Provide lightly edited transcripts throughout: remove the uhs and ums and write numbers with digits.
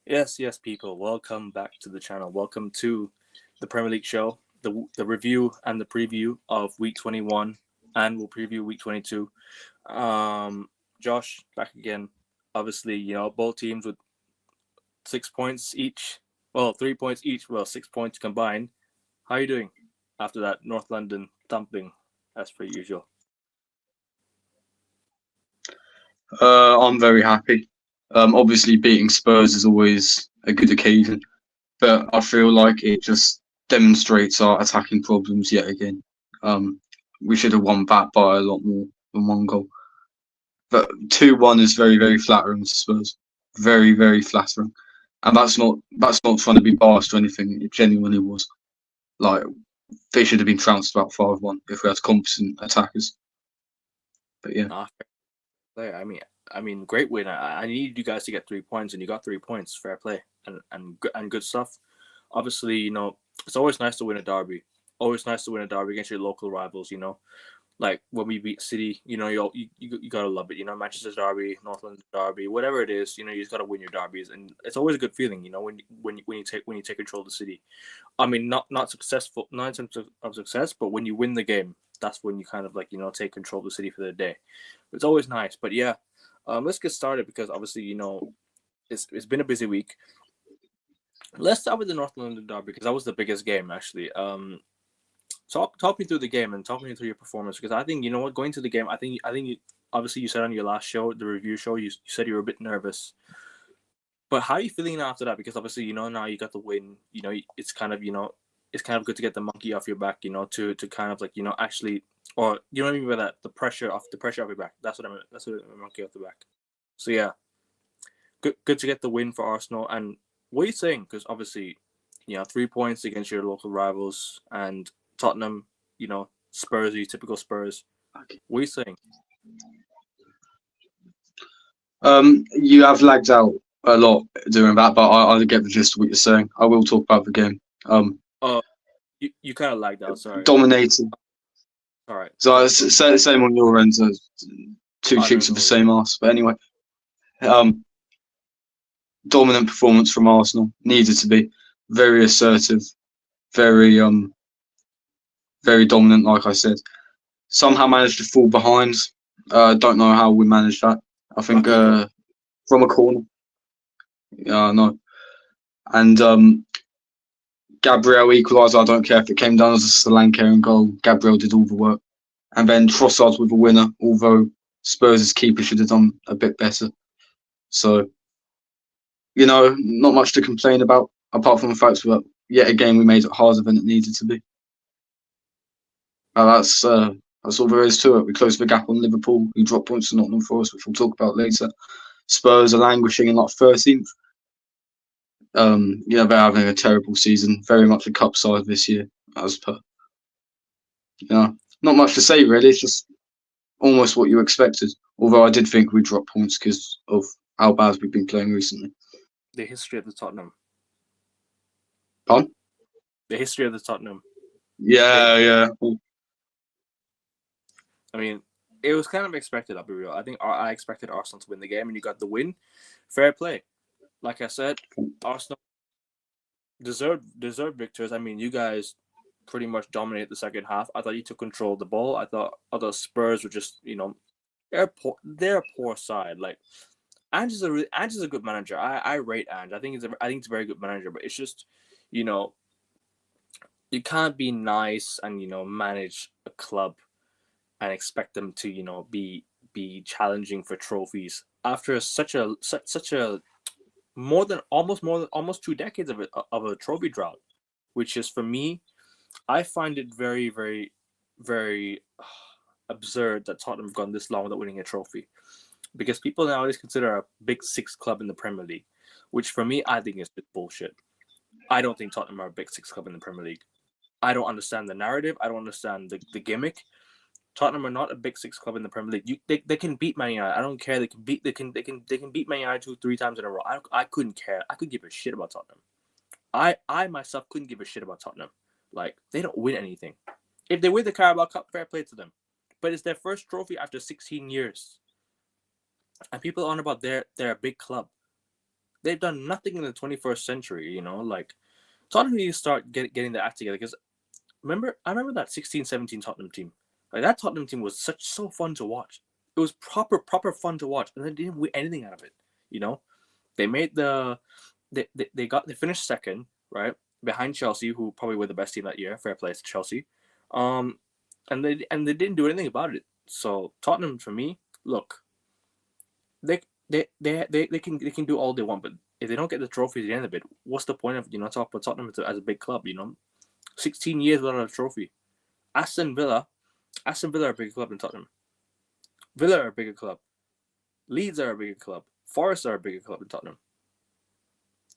Yes, people. Welcome back to the channel. Welcome to the Premier League show, the review and the preview of Week 21, and we'll preview Week 22. Josh back again. Obviously, both teams with 6 points each. Well, 3 points each. Well, 6 points combined. How are you doing after that North London thumping, as per usual? I'm very happy. Obviously, beating Spurs is always a good occasion, but I feel like it just demonstrates our attacking problems yet again. Um, we should have won back by a lot more than one goal. But 2-1 is very, very flattering to Spurs. Very, very flattering. And that's not trying to be biased or anything. It genuinely was. Like they should have been trounced about 5-1 if we had competent attackers. But yeah. Nah, fair play. I mean, great win. I needed you guys to get 3 points, and you got 3 points. Fair play, and good stuff. Obviously, it's always nice to win a derby. Always nice to win a derby against your local rivals. Like when we beat City, you gotta love it. Manchester's derby, North London derby, whatever it is, you just gotta win your derbies, and it's always a good feeling. When you take control of the city. I mean, not successful, not in terms of success, but when you win the game, that's when you kind of like take control of the city for the day. It's always nice. But yeah, let's get started because obviously it's been a busy week. Let's start with the North London derby because that was the biggest game actually. Talk me through the game and talk me through your performance because I think going to the game I think obviously you said on your last show, the review show, you said you were a bit nervous, but how are you feeling after that? Because obviously now you got the win. It's kind of good to get the monkey off your back. To kind of like actually, or you know what I mean by that, the pressure off your back. That's what I meant. That's what I meant, monkey off the back. So yeah, good to get the win for Arsenal. And what are you saying? Because obviously, 3 points against your local rivals and Tottenham, Spursy, typical Spurs. What are you saying? You have lagged out a lot during that, but I get the gist of what you're saying. I will talk about the game. Oh, you kind of lagged out. Sorry. Dominating. All right. So Go. it's same on your end. So two Oh, no, chicks of no the worries. same ass. But anyway, um, dominant performance from Arsenal. Needed to be very assertive, very very dominant. Like I said, somehow managed to fall behind. Don't know how we managed that. I think Lucky goal. from a corner. Yeah, no. And Gabriel equalised. I don't care if it came down as a Solanke goal. Gabriel did all the work. And then Trossard with a winner, although Spurs' keeper should have done a bit better. So, not much to complain about, apart from the fact that yet again we made it harder than it needed to be. That's all there is to it. We closed the gap on Liverpool, who dropped points to Nottingham Forest, which we'll talk about later. Spurs are languishing in like 13th. They're having a terrible season, very much a cup side this year, as per. Not much to say really. It's just almost what you expected. Although I did think we'd drop points because of how bad we've been playing recently. The history of the Tottenham. Pardon? The history of the Tottenham. They, Yeah. I mean, it was kind of expected. I'll be real. I think I expected Arsenal to win the game, and you got the win. Fair play. Like I said, Arsenal deserved victors. I mean, you guys pretty much dominated the second half. I thought you took control of the ball. I thought Spurs were just they're a poor side. Like Ange is a good manager. I rate Ange. I think it's a very good manager. But it's just you know you can't be nice and manage a club and expect them to be challenging for trophies after such a more than almost 2 decades of a trophy drought, which is for me, I find it very very very absurd that Tottenham have gone this long without winning a trophy, because people nowadays consider a big six club in the Premier League, which for me I think is just bullshit. I don't think Tottenham are a big six club in the Premier League. I don't understand the narrative. I don't understand the gimmick. Tottenham are not a big six club in the Premier League. They can beat Man United. I don't care. They can beat Man United 2-3 times in a row. I couldn't care. I could give a shit about Tottenham. I myself couldn't give a shit about Tottenham. Like, they don't win anything. If they win the Carabao Cup, fair play to them. But it's their first trophy after 16 years. And people are on about they're a big club. They've done nothing in the 21st century. You know, like Tottenham need to start getting their act together. Because I remember that 16-17 Tottenham team. Like that Tottenham team was so fun to watch. It was proper fun to watch, and they didn't win anything out of it. You know, they made they finished second, right, behind Chelsea, who probably were the best team that year. Fair play to Chelsea. And they didn't do anything about it. So Tottenham, for me, look, they they can do all they want, but if they don't get the trophy at the end of it, what's the point of talking about Tottenham as a big club? 16 years without a trophy. Aston Villa are a bigger club than Tottenham. Villa are a bigger club. Leeds are a bigger club. Forest are a bigger club than Tottenham.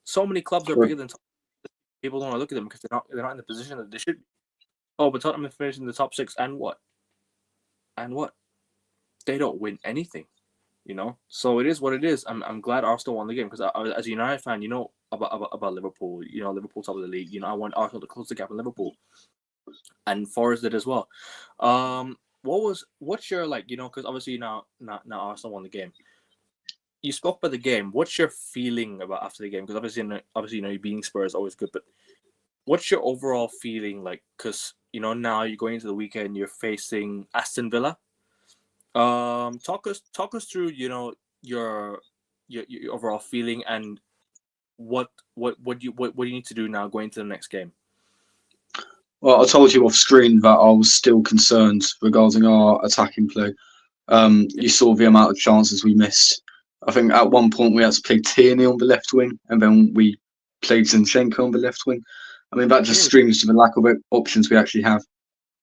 So many clubs are bigger than Tottenham. People don't want to look at them because they're not in the position that they should be. Oh, but Tottenham finished in the top 6, and what? And what? They don't win anything. So it is what it is. I'm glad Arsenal won the game because as a United fan, about Liverpool. Liverpool top of the league. I want Arsenal to close the gap in Liverpool, and Forest did as well. What's your because obviously now Arsenal won the game. You spoke about the game. What's your feeling about after the game? Because obviously you're beating Spurs is always good, but what's your overall feeling like? Because now you're going into the weekend, you're facing Aston Villa. Talk us through your overall feeling and what you need to do now going into the next game. Well, I told you off screen that I was still concerned regarding our attacking play. You saw the amount of chances we missed. I think at one point we had to play Tierney on the left wing, and then we played Zinchenko on the left wing. I mean, that just screams to the lack of options we actually have.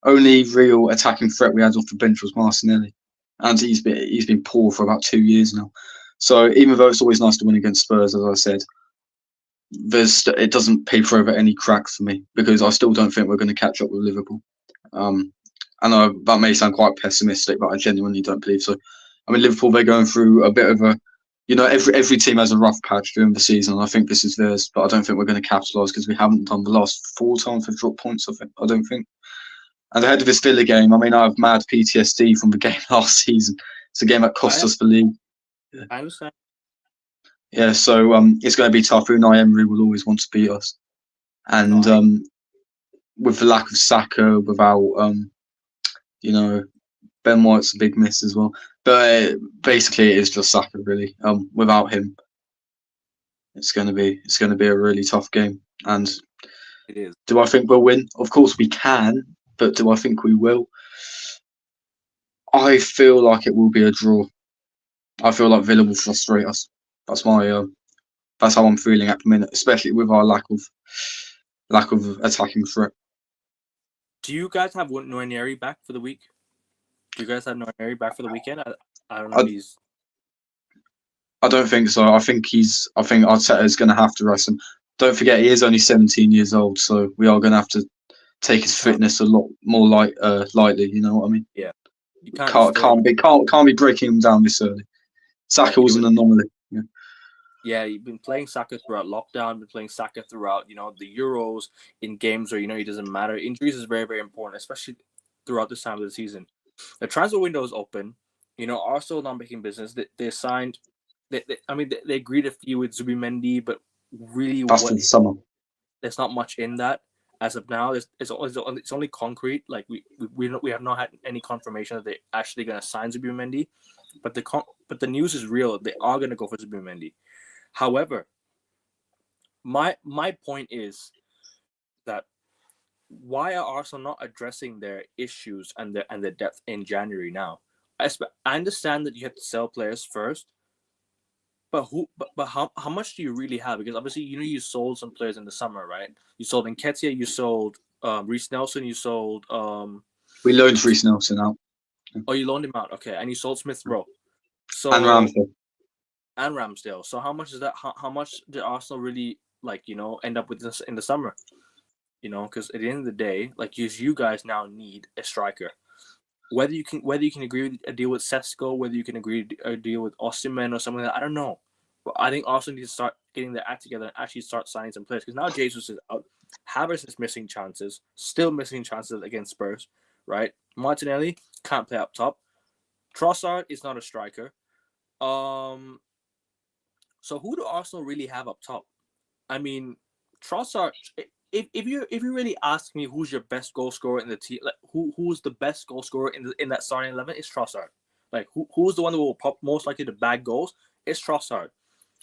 Only real attacking threat we had off the bench was Martinelli, and he's been poor for about 2 years now. So even though it's always nice to win against Spurs, as I said, it doesn't paper over any cracks for me because I still don't think we're going to catch up with Liverpool. I know that may sound quite pessimistic, but I genuinely don't believe so. I mean, Liverpool, they're going through a bit of a, every team has a rough patch during the season. I think this is theirs, but I don't think we're going to capitalise because we haven't done the last 4 times we've dropped points. I don't think. And ahead of this Villa game, I mean, I have mad PTSD from the game last season. It's a game that cost us the league. I understand. Yeah, so it's going to be tough. Unai Emery will always want to beat us, and with the lack of Saka, without Ben White's a big miss as well. But basically, it is just Saka really. Without him, it's going to be a really tough game. And it is. Do I think we'll win? Of course we can, but do I think we will? I feel like it will be a draw. I feel like Villa will frustrate us. That's how I'm feeling at the minute, especially with our lack of attacking threat. Do you guys have Nwaneri back for the week? Do you guys have Nwaneri back for the weekend? I don't know if he's. I don't think so. I think Arteta's going to have to rest him. Don't forget, he is only 17 years old, so we are going to have to take his fitness a lot more lightly. You know what I mean? Yeah. You can't be breaking him down this early. Saka was an anomaly. Yeah, you've been playing Saka throughout lockdown, been playing Saka throughout, the Euros, in games where, he doesn't matter. Injuries is very, very important, especially throughout this time of the season. The transfer window is open. Arsenal not making business. They signed, they agreed a few with Zubimendi, but really that's for the summer. There's not much in that as of now. It's only concrete. Like we have not had any confirmation that they're actually going to sign Zubimendi, but the news is real. They are going to go for Zubimendi. However, my point is that why are Arsenal not addressing their issues and the depth in January now? I understand that you have to sell players first, but how much do you really have? Because obviously you sold some players in the summer, right? You sold Nketiah, you sold Reece Nelson, you sold we loaned Reece Nelson out. Oh, you loaned him out, okay, and you sold Smith Rowe, and Ramsdale. So how much is that? How much did Arsenal really end up with this in the summer? Because at the end of the day, you guys now need a striker. Whether you can agree with a deal with Sesko, whether you can agree a deal with Osimhen or something like that, I don't know. But I think Arsenal needs to start getting their act together and actually start signing some players. Because now Jesus is out. Havertz is missing chances. Still missing chances against Spurs, right? Martinelli can't play up top. Trossard is not a striker. So who do Arsenal really have up top? I mean, Trossard. If you really ask me who's your best goal scorer in the team, like who's the best goal scorer in that starting 11, it's Trossard. Like who's the one that will most likely to bag goals? It's Trossard.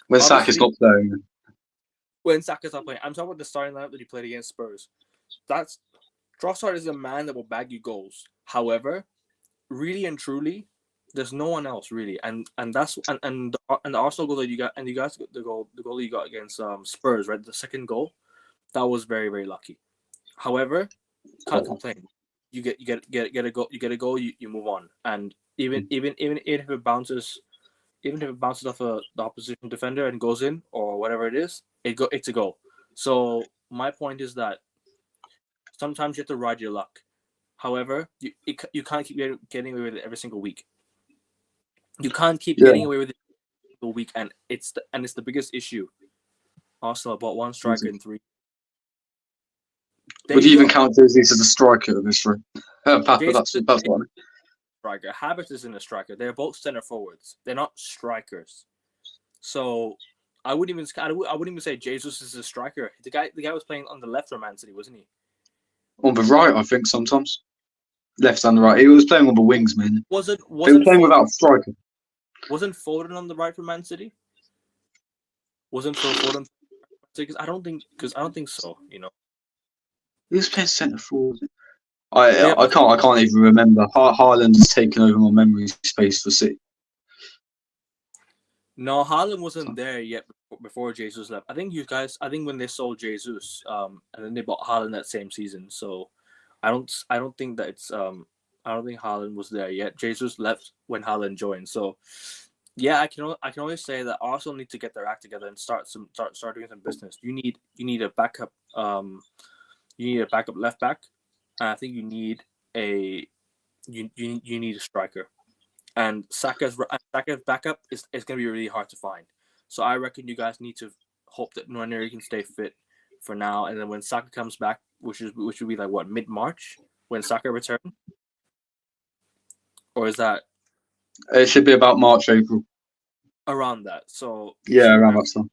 When Saka's Obviously, not playing. when Saka's not playing, I'm talking about the starting lineup that he played against Spurs. That's Trossard is a man that will bag you goals. However, really and truly, there's no one else really, and that's and the Arsenal goal that you got, and you guys the goal that you got against Spurs, right? The second goal, that was very very lucky. However, can't complain. You get a goal, you move on, and even if it bounces, off the opposition defender and goes in or whatever it is, it's a goal. So my point is that sometimes you have to ride your luck. However, you can't keep getting away with it every single week. You can't keep Yeah. getting away with it every single week, and it's the biggest issue. Arsenal bought one striker in 3. Would you even count Jesus as a striker of this room? That's what I mean. Striker. Havertz isn't a striker. They're both center forwards. They're not strikers. So I wouldn't even say Jesus is a striker. The guy was playing on the left for Man City, wasn't he? On the right, I think sometimes. Left and the right. He was playing on the wings, man. He was playing Foden, without striker. Wasn't Foden on the right for Man City? Wasn't Phil Foden? Because I don't think so. You know. He was playing centre forward. I can't even remember. Haaland has taken over my memory space for City. No, Haaland wasn't there yet before Jesus left. I think when they sold Jesus, and then they bought Haaland that same season. So I don't think that it's I don't think Haaland was there yet. Jesus left when Haaland joined. So yeah, I can only say that Arsenal need to get their act together and start doing some business. You need a backup left back, and I think you need a striker. And Saka's backup is going to be really hard to find. So I reckon you guys need to hope that Nwaneri can stay fit for now, and then when Saka comes back, which would be like what, mid-March when Saka returns, or is that? It should be about March, April. Around that. So yeah, around that time.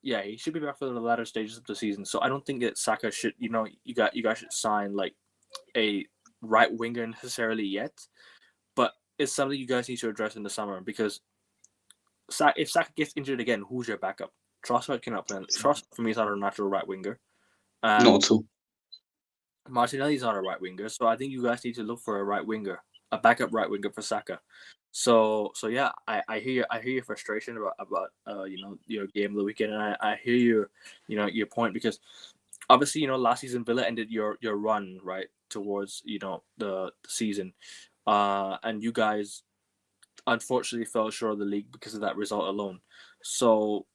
Yeah, he should be back for the latter stages of the season. So I don't think that Saka should, you guys should sign like a right winger necessarily yet, but it's something you guys need to address in the summer, because if Saka gets injured again, who's your backup? Trossard cannot play. Trossard for me is not a natural right winger. Not at all. Martinelli's not a right winger, so I think you guys need to look for a right winger, a backup right winger for Saka. So yeah, I hear your frustration about your game of the weekend, and I hear your point, because obviously last season Villa ended your run right towards the season, and you guys unfortunately fell short of the league because of that result alone. So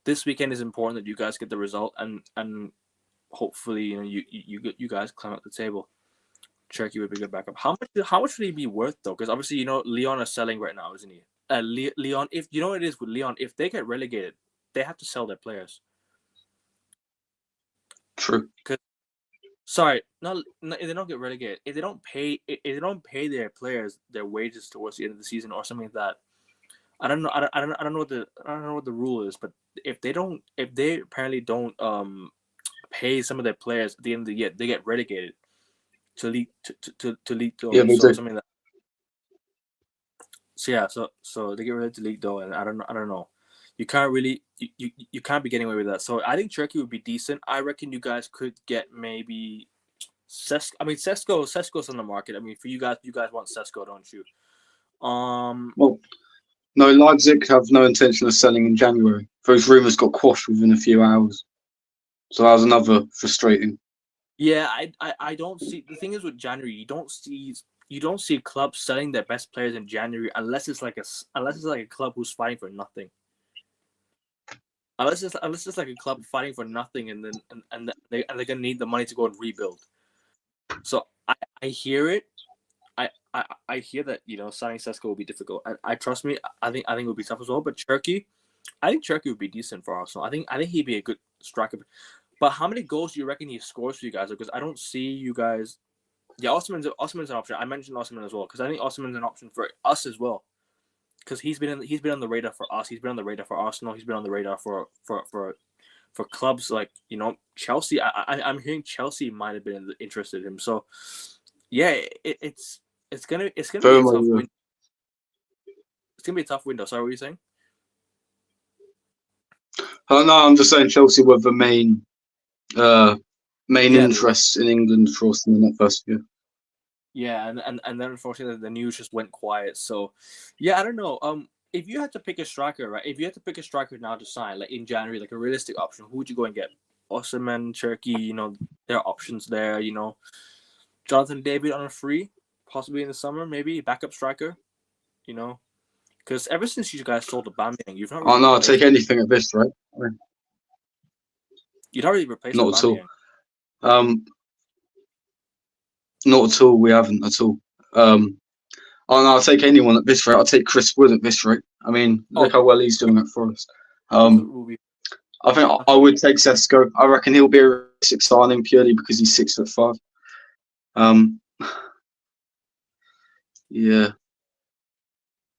this weekend is important that you guys get the result, and hopefully you guys climb up the table. Cherky would be a good backup. How much would he be worth though? Because obviously Leon is selling right now, isn't he? Leon, if you know what it is with Leon, if they get relegated, they have to sell their players. True. Sorry, no, if they don't get relegated, if they don't pay their players their wages towards the end of the season or something like that, I don't know. I don't know what the rule is, but if they apparently don't pay some of their players at the end of the year, they get relegated to League Two, yeah, so something like that. So yeah, so they get relegated to League Two, and I don't know. You can't really you can't be getting away with that. So I think Turkey would be decent. I reckon you guys could get maybe Sesko's on the market. I mean, for you guys want Sesko, don't you? Well, no, Leipzig have no intention of selling in January. Those rumours got quashed within a few hours. So that was another frustrating. Yeah, I don't see. The thing is with January, you don't see clubs selling their best players in January unless it's like a club who's fighting for nothing. Unless it's like a club fighting for nothing, and then they're gonna need the money to go and rebuild. So I hear it. I hear that signing Sesko will be difficult, and I trust me. I think it will be tough as well. But I think Cherky would be decent for Arsenal. I think he'd be a good striker. But how many goals do you reckon he scores for you guys? Because I don't see you guys. Yeah, Osman's an option. I mentioned Osman as well because I think Osman's an option for us as well. because he's been on the radar for us. He's been on the radar for Arsenal. He's been on the radar for clubs like Chelsea. I'm hearing Chelsea might have been interested in him. So yeah, it's gonna be a tough window. It's gonna be a tough window. Sorry, what were you saying? Oh no, I'm just saying Chelsea were the main interest in England for us in that first year. Yeah, and then unfortunately the news just went quiet. So yeah, I don't know. If you had to pick a striker, right? If you had to pick a striker now to sign, like in January, like a realistic option, who would you go and get? Osimhen, Turkey, there are options there. Jonathan David on a free, possibly in the summer, maybe backup striker. Because ever since you guys sold Aubameyang, you've not really. Oh no, I'll take anything at this, right? You'd already replaced not Aubameyang. At all. Not at all. We haven't at all. Oh no, I'll take anyone at this rate. I'll take Chris Wood at this rate. I mean, look how well he's doing at Forest. I think I would take Sesko. I reckon he'll be a six signing purely because he's 6'5". Yeah.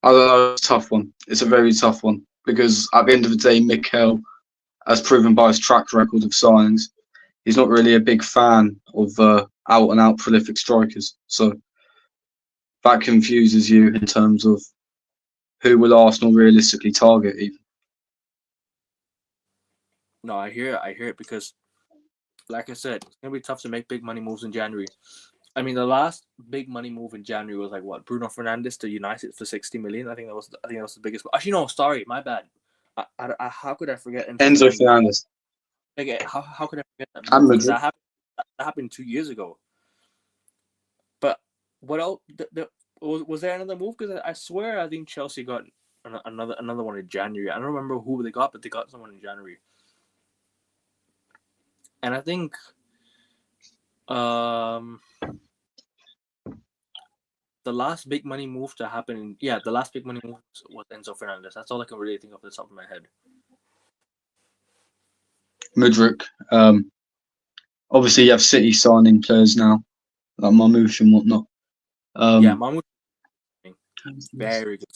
I don't know. It's a tough one. It's a very tough one because at the end of the day, Mikel, as proven by his track record of signings, he's not really a big fan of out and out prolific strikers. So that confuses you in terms of who will Arsenal realistically target even. No, I hear it because, like I said, it's gonna be tough to make big money moves in January. I mean, the last big money move in January was like what? Bruno Fernandes to United for 60 million. I think that was the biggest. Actually, no, sorry, my bad. How could I forget Enzo Fernandes? Like, how could I forget that move? Because that happened 2 years ago. But what else? Was there another move? Because I swear I think Chelsea got another one in January. I don't remember who they got, but they got someone in January. And I think the last big money move to happen, the last big money move was Enzo Fernandez. That's all I can really think of off the top of my head. Mudryk. Obviously, you have City signing players now, like Marmoush and whatnot. Marmoush, very good.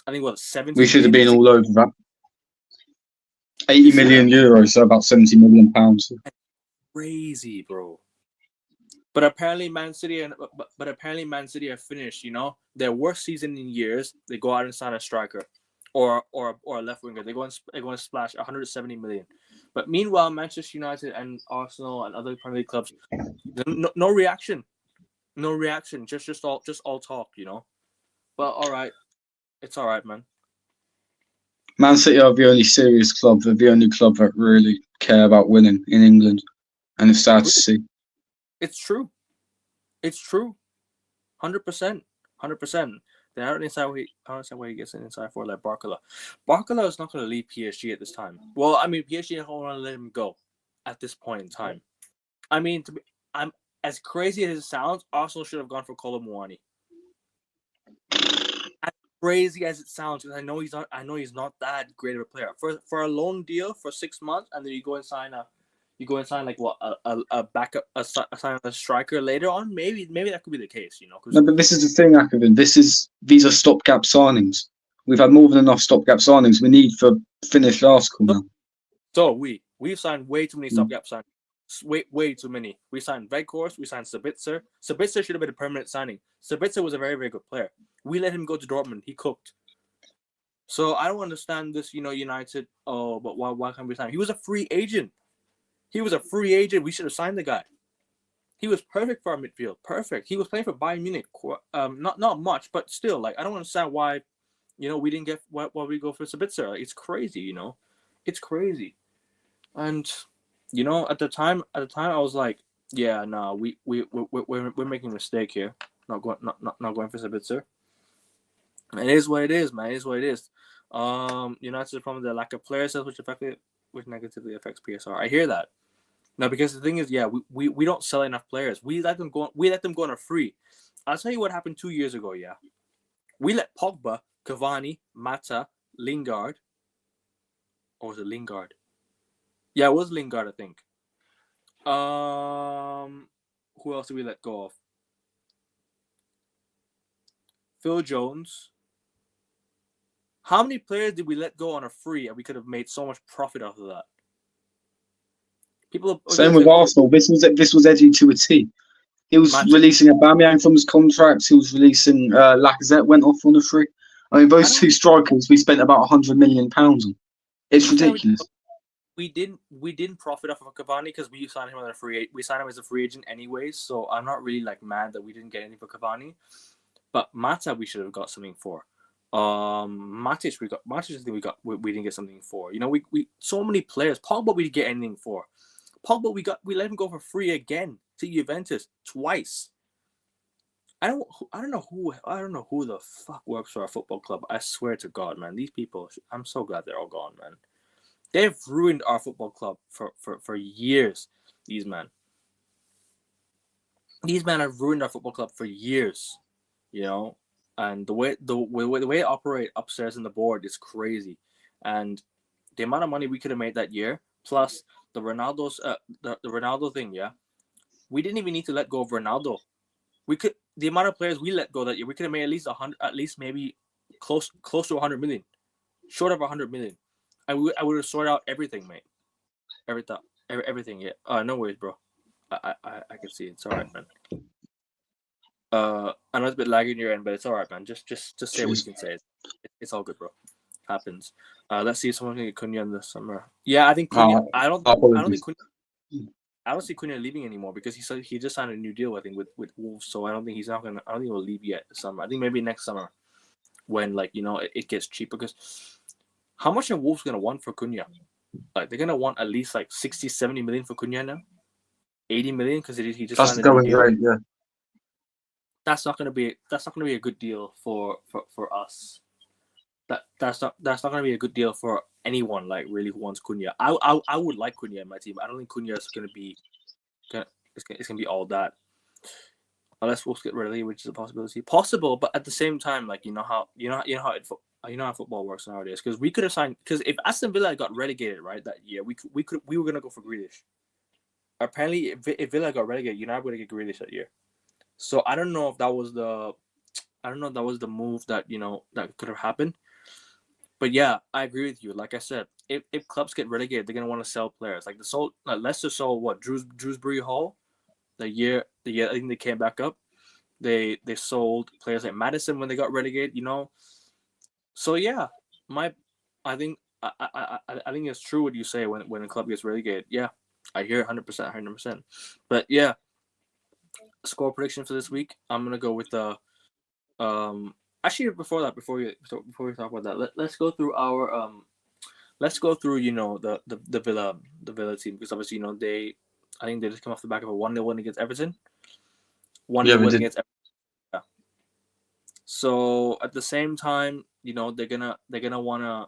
I think what 70. We should have been all over that. 80 million euros, so about 70 million pounds. Crazy, bro. But apparently Man City have finished, their worst season in years. They go out and sign a striker or a left winger. They go and splash 170 million. But meanwhile, Manchester United and Arsenal and other Premier League clubs, no reaction. No reaction. Just all talk, But all right. It's all right, man. Man City are the only serious club. They're the only club that really care about winning in England, and it's sad to see. It's true. 100%. 100%. Then I don't understand why he gets an inside for like Barcola. Barcola is not going to leave PSG at this time. Well, I mean, PSG don't want to let him go at this point in time. I mean, I'm as crazy as it sounds, Arsenal should have gone for Kolo Muani. As crazy as it sounds, because I know he's not that great of a player. For a loan deal for 6 months, and then you go and sign like what a backup, sign a striker later on. Maybe that could be the case, No, but this is the thing, Akavin. These are stopgap signings. We've had more than enough stopgap signings. We need for finished article now. So we've signed way too many stopgap signings. Way too many. We signed Veghorst. We signed Sabitzer. Sabitzer should have been a permanent signing. Sabitzer was a very, very good player. We let him go to Dortmund. He cooked. So I don't understand this, United. Oh, but why can't we sign him? He was a free agent. We should have signed the guy. He was perfect for our midfield. Perfect. He was playing for Bayern Munich. Not much, but still, like, I don't understand why, we didn't get why we go for Sabitzer. It's crazy, It's crazy. And at the time I was like, yeah, no, we're making a mistake here. Not going for Sabitzer. It is what it is, man. It is what it is. United's problem the lack of player sales, which negatively affects PSR. I hear that. Now, because the thing is, we don't sell enough players. We let them go on a free. I'll tell you what happened 2 years ago. Yeah, we let Pogba, Cavani, Mata, Lingard, or was it Lingard? Yeah, it was Lingard, I think. Who else did we let go of? Phil Jones. How many players did we let go on a free and we could have made so much profit out of that? People are Same gonna with say, Arsenal. This was Eddie to a T. He was imagine. releasing Aubameyang from his contract. He was releasing Lacazette went off on a free. I mean, I those don't. two strikers we spent about £100 million on. To It's be fair, ridiculous. we didn't profit off of Cavani because we signed him on a we signed him as a free agent anyways. So I'm not really like mad that we didn't get anything for Cavani. But Mata we should have got something for. Matic I think we didn't get something for. You know, we so many players. Pogba we didn't get anything for. Pogba we let him go for free again to Juventus twice. I don't know who the fuck works for our football club. I swear to God, man, these people. I'm so glad they're all gone, man. They've ruined our football club for years. These men have ruined our football club for years. You know, and the way they operate upstairs in the board is crazy, and the amount of money we could have made that year, plus the Ronaldo thing. Yeah, we didn't even need to let go of Ronaldo. The amount of players we let go that year, we could have made at least maybe close to 100 million, short of 100 million. I would have sorted out everything, mate. Everything. Yeah. No worries, bro. I can see it. It's all right, man. I know it's a bit laggy in your end, but it's all right, man. Just say what you can say. It's all good, bro. Happens. Let's see if someone can get Cunha in the summer. Yeah, I think Cunha. I don't think Cunha. I don't see Cunha leaving anymore because he just signed a new deal, I think, with Wolves. So I don't think I don't think he'll leave yet this summer. I think maybe next summer when it gets cheaper. Because how much are Wolves gonna want for Cunha? Like they're gonna want at least like 60, 70 million for Cunha now. 80 million because he just signed a new deal. Rate, yeah. That's not gonna be a good deal for us. That's not gonna be a good deal for anyone like really who wants Cunha. I would like Cunha in my team. I don't think Cunha is gonna be it's gonna be all that. Unless Wolves get relegated, which is a possibility. Possible, but at the same time, like you know how football works nowadays. Because we could have signed. Because if Aston Villa got relegated right that year, we were gonna go for Grealish. Apparently, if Villa got relegated, United would get Grealish that year. So I don't know if that was the move that that could have happened. But yeah, I agree with you. Like I said, if clubs get relegated, they're gonna want to sell players. Like Leicester sold what Drewsbury Hall, the year I think they came back up. They sold players like Madison when they got relegated. So yeah, I think I think it's true what you say when a club gets relegated. Yeah, I hear 100%. But yeah, score prediction for this week. I'm gonna go with the Actually, before we talk about that, let's go through our let's go through the Villa team because obviously I think they just come off the back of a 1-0 win against Everton. 1-0 win against Everton. Yeah. So at the same time, they're gonna wanna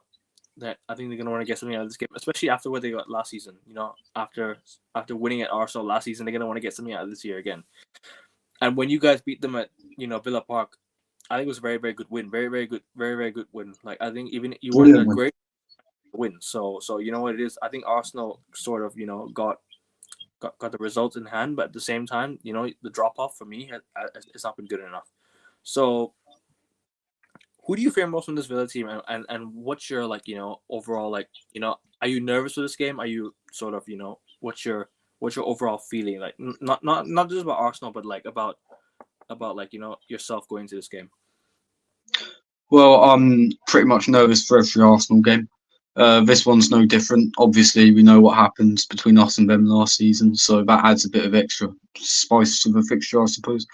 I think they're gonna want to get something out of this game, especially after what they got last season. After winning at Arsenal last season, they're gonna want to get something out of this year again. And when you guys beat them at Villa Park, I think it was a very, very good win. Very, very good. Very, very good win. Like I think even you weren't that great win. So you know what it is. I think Arsenal sort of got the results in hand, but at the same time, the drop off for me has not been good enough. So who do you fear most from this Villa team, and what's your overall are you nervous for this game? Are you sort of what's your overall feeling like? Not just about Arsenal, but like about yourself going to this game. Well, I'm pretty much nervous for every Arsenal game. This one's no different. Obviously, we know what happened between us and them last season, so that adds a bit of extra spice to the fixture, I suppose.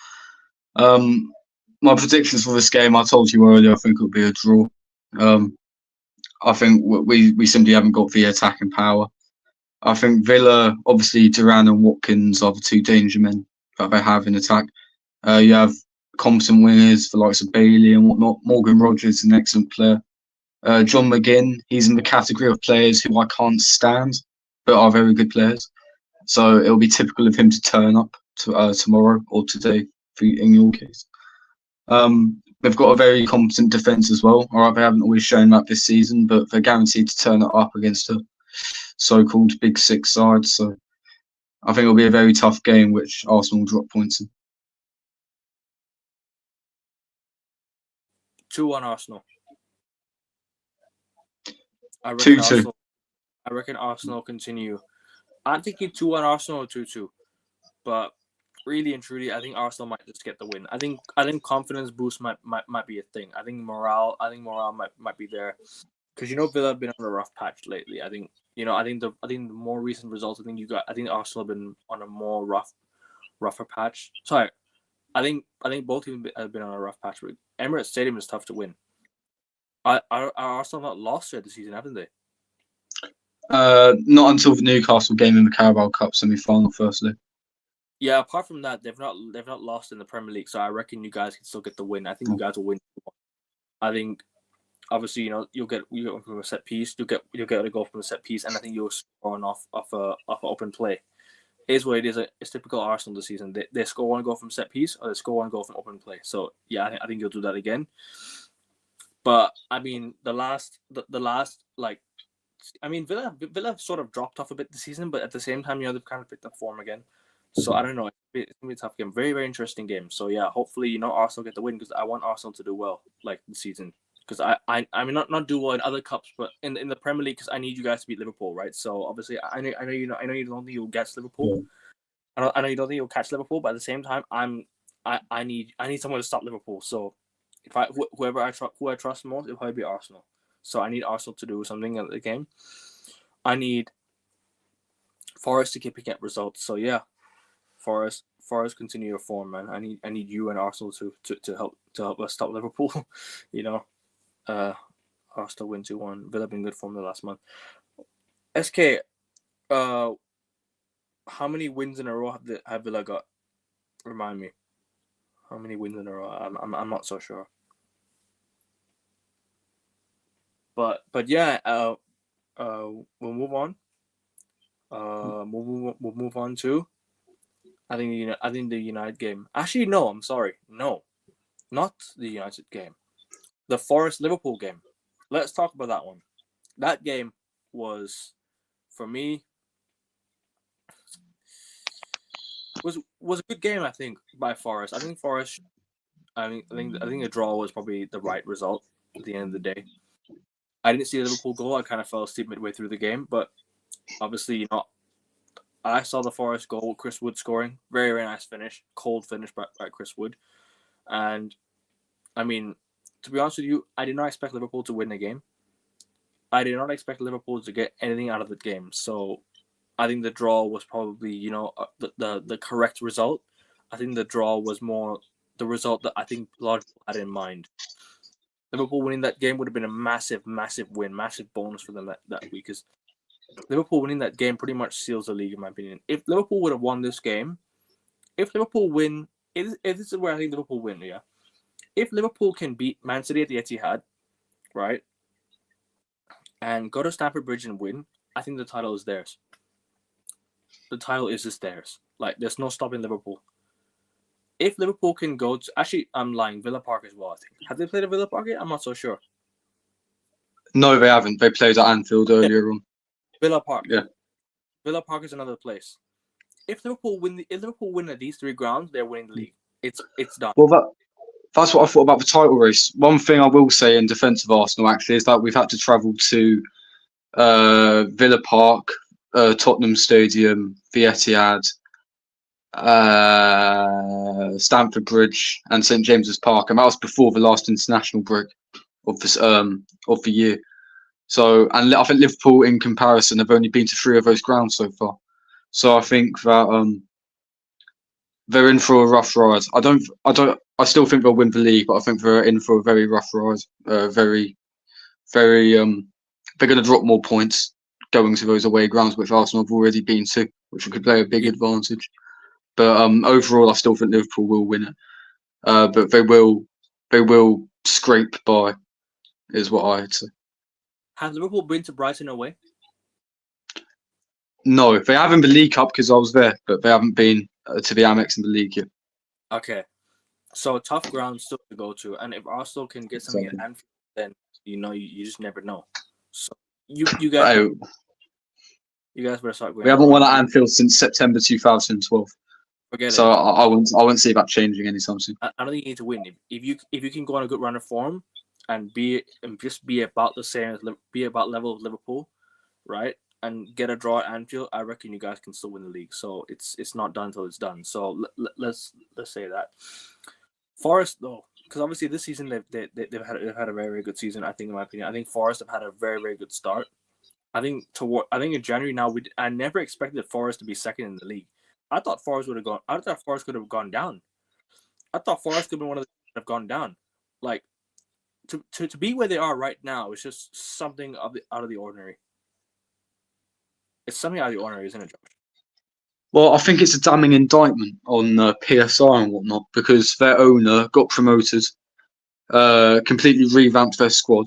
My predictions for this game, I told you earlier, I think it'll be a draw. I think we simply haven't got the attacking power. I think Villa, obviously, Duran and Watkins are the two danger men that they have in attack. You have competent wingers, the likes of Bailey and whatnot. Morgan Rogers is an excellent player. John McGinn, he's in the category of players who I can't stand, but are very good players. So it'll be typical of him to turn up tomorrow or today, in your case. They've got a very competent defence as well. All right, they haven't always shown that this season, but they're guaranteed to turn it up against a so-called Big Six side. So I think it'll be a very tough game, which Arsenal will drop points in. 2-1 Arsenal. I reckon 2-2. Arsenal. I reckon Arsenal continue. I'm thinking 2-1 Arsenal or 2-2, but really and truly, I think Arsenal might just get the win. I think confidence boost might be a thing. I think morale might be there, because Villa have been on a rough patch lately. I think the more recent results. I think Arsenal have been on a more rougher patch. Sorry, I think both teams have been on a rough patch. But Emirates Stadium is tough to win. Are Arsenal not lost yet this season, haven't they? Not until the Newcastle game in the Carabao Cup semi-final, firstly. Yeah, apart from that, they've not lost in the Premier League, so I reckon you guys can still get the win. I think you guys will win. I think, obviously, you'll get one from a set piece. You'll get a goal from a set piece, and I think you'll score off an open play. It is what it is. It's typical Arsenal this season. They score one goal from set piece, or they score one goal from open play. So yeah, I think you'll do that again. But I mean, the last Villa sort of dropped off a bit this season, but at the same time, they've kind of picked up form again. So I don't know. It's gonna be a tough game. Very, very interesting game. So yeah, hopefully Arsenal get the win, because I want Arsenal to do well this season. Because I mean not do well in other cups, but in the Premier League, because I need you guys to beat Liverpool, right? So obviously I know you don't think you'll catch Liverpool. Yeah. I know you don't think you'll catch Liverpool, but at the same time, I need someone to stop Liverpool. So if whoever I trust most, it'll probably be Arsenal. So I need Arsenal to do something at the game. I need Forest to keep picking up results. So yeah, Forest continue your form, man. I need you and Arsenal to help us stop Liverpool. Arsenal win 2-1. Villa been good form the last month. SK, how many wins in a row have Villa got? Remind me. How many wins in a row? I'm not so sure. But yeah, we'll move on. We'll move on to. I think the United game. Actually, no. I'm sorry. No, not the United game. The Forest Liverpool game. Let's talk about that one. That game was, for me, was a good game. I think by Forest. I think Forest. I think a draw was probably the right result at the end of the day. I didn't see the Liverpool goal. I kind of fell asleep midway through the game, but obviously, I saw the Forest goal, Chris Wood scoring. Very, very nice finish. Cold finish by Chris Wood. And, I mean, to be honest with you, I did not expect Liverpool to win the game. I did not expect Liverpool to get anything out of the game. So, I think the draw was probably, the correct result. I think the draw was more the result that I think a lot of people had in mind. Liverpool winning that game would have been a massive, massive win, massive bonus for them that week. Because Liverpool winning that game pretty much seals the league, in my opinion. If Liverpool would have won this game, if Liverpool win, if this is where I think Liverpool win, yeah. If Liverpool can beat Man City at the Etihad, right, and go to Stamford Bridge and win, I think the title is theirs. The title is just theirs. There's no stopping Liverpool. If Liverpool can go to... Actually, I'm lying. Villa Park as well, I think. Have they played at Villa Park yet? I'm not so sure. No, they haven't. They played at Anfield earlier on. Villa Park. Yeah. Villa Park is another place. If Liverpool win at these three grounds, they're winning the league. It's done. Well, that's what I thought about the title race. One thing I will say in defence of Arsenal, actually, is that we've had to travel to Villa Park, Tottenham Stadium, the Etihad, Stamford Bridge, and St James's Park, and that was before the last international break of the year. So, and I think Liverpool, in comparison, have only been to 3 of those grounds so far. So I think that they're in for a rough ride. I still think they'll win the league, but I think they're in for a very rough ride. Very. They're going to drop more points going to those away grounds, which Arsenal have already been to, which could play a big advantage. But overall, I still think Liverpool will win it. But they will scrape by, is what I'd say. Has Liverpool been to Brighton away? No, they have in the League Cup because I was there, but they haven't been to the Amex in the league yet. Okay, so tough ground still to go to, and if Arsenal can get something at Anfield, then you just never know. So you guys better start going. We haven't won at Anfield since September 2012. Forget it. So I wouldn't see that changing anytime soon. I don't think you need to win. If you can go on a good run of form, and just be about the same, be about level of Liverpool, right? And get a draw at Anfield, I reckon you guys can still win the league. So it's not done until it's done. So let's say that. Forest though, because obviously this season they've had a very very good season. I think in my opinion, I think Forest have had a very very good start. I think in January now I never expected Forest to be second in the league. I thought Forest would have gone. I thought Forest could have gone down. I thought Forest could have been one of the that have gone down. Like to be where they are right now is just something out of the ordinary. It's something out of the ordinary, isn't it, Josh? Well, I think it's a damning indictment on PSR and whatnot because their owner got promoted, completely revamped their squad,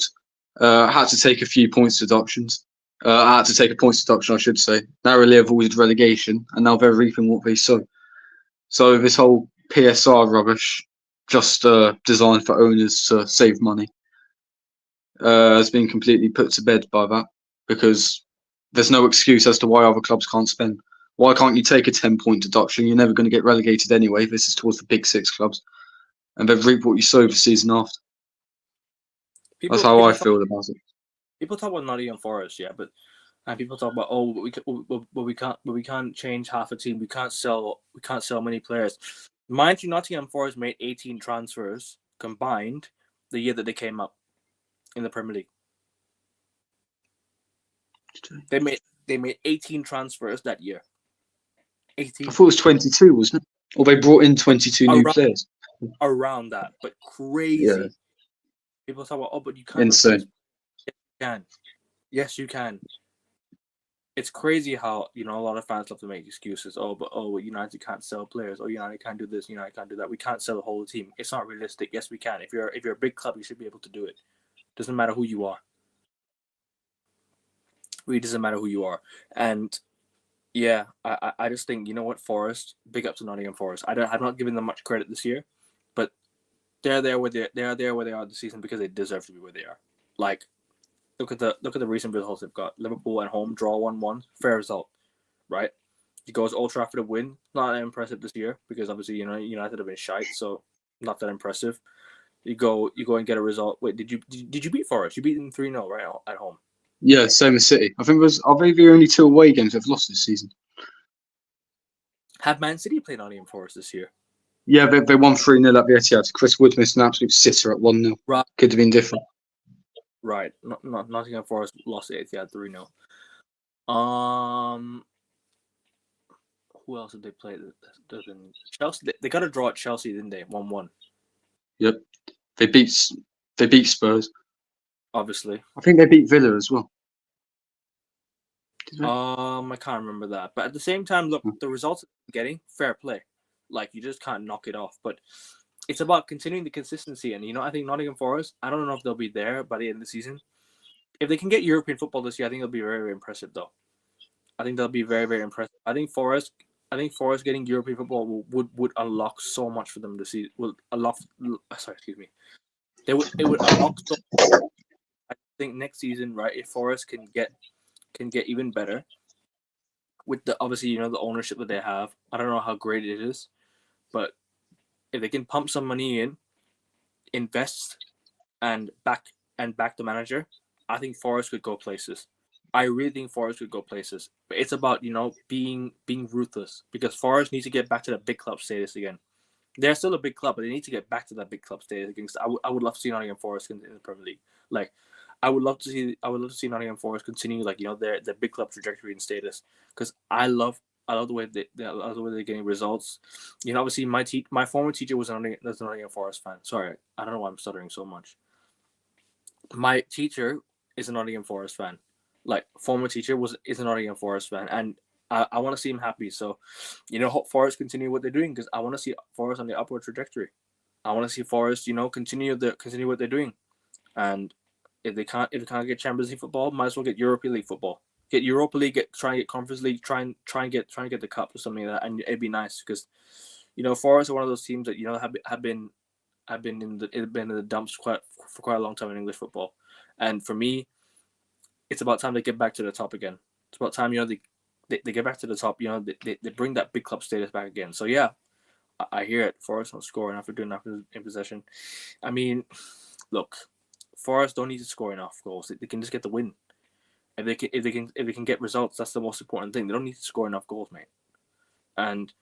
had to take a few points deductions. Had to take a points deduction, I should say. Narrowly avoided relegation, and now they're reaping what they sow. So this whole PSR rubbish, just designed for owners to save money, has been completely put to bed by that because there's no excuse as to why other clubs can't spend. Why can't you take a 10-point deduction? You're never going to get relegated anyway. This is towards the big six clubs, and they've reaped what you sow the season after. That's how I feel about it. People talk about Nottingham Forest, yeah, but and people talk about we can't change half a team. We can't sell many players. Mind you, Nottingham Forest made 18 transfers combined the year that they came up in the Premier League. They made 18 transfers that year. 18. I thought it was 22, wasn't it? Or they brought in 22 new players. Around that, but crazy. Yeah. People talk about, but you can't. Insane. Yes, you can. Yes, you can. It's crazy how a lot of fans love to make excuses. But United can't sell players. United can't do this. United can't do that. We can't sell the whole team. It's not realistic. Yes, we can. If you're a big club, you should be able to do it. Doesn't matter who you are. Really doesn't matter who you are. And yeah, I just think Forest. Big up to Nottingham Forest. I'm not giving them much credit this year, but they're there where they are this season because they deserve to be where they are. Like, look at the recent results they've got. Liverpool at home, draw 1-1, fair result, right? You go to Old Trafford to win, not that impressive this year because obviously United have been shite, so not that impressive. You go and get a result. Wait, did you beat Forest? You beat them 3-0 right at home. Yeah, same as City. I think are they the only 2 away games they've lost this season? Have Man City played Nottingham Forest this year? Yeah, they won 3-0 at the Etihad. Chris Wood missed an absolute sitter at 1-0. Right. Could have been different. Right. Nottingham Forest lost at Etihad 3-0. Who else did they play? Chelsea. They got a draw at Chelsea, didn't they? 1-1. Yep. They beat Spurs. Obviously. I think they beat Villa as well. I can't remember that. But at the same time, look, the results they're getting, fair play. Like, you just can't knock it off. But it's about continuing the consistency. And, I think Nottingham Forest, I don't know if they'll be there by the end of the season. If they can get European football this year, I think it'll be very, very impressive, though. I think they'll be very, very impressive. I think Forest getting European football would unlock so much for them to see. It would unlock so much. I think next season, right, if Forest can get even better with the obviously the ownership that they have. I don't know how great it is, but if they can pump some money in, invest, and back the manager, I think Forest could go places. I really think Forest could go places, but it's about being ruthless because Forest needs to get back to the big club status again. They're still a big club, but they need to get back to that big club status again. I would love to see Nottingham Forest in the Premier League. Like, I would love to see Nottingham Forest continue their big club trajectory and status because I love the way they're getting results. Obviously my former teacher was a Nottingham Forest fan. Sorry, I don't know why I'm stuttering so much. My teacher is a Nottingham Forest fan. Like, former teacher is a Nottingham Forest fan, and I want to see him happy. So, hope Forest continue what they're doing because I want to see Forest on the upward trajectory. I want to see Forest, continue what they're doing, and if they can't get Champions League football, might as well get Europa League football. Get Europa League, try and get Conference League, try and get the cup or something like that, and it'd be nice because, Forest are one of those teams that have been in the dumps for quite a long time in English football, and for me, it's about time they get back to the top again. It's about time they get back to the top. They bring that big club status back again. So yeah, I hear it. Forest not scoring after doing after in possession. I mean, look, Forest don't need to score enough goals. They can just get the win. If they can get results, that's the most important thing. They don't need to score enough goals, mate. And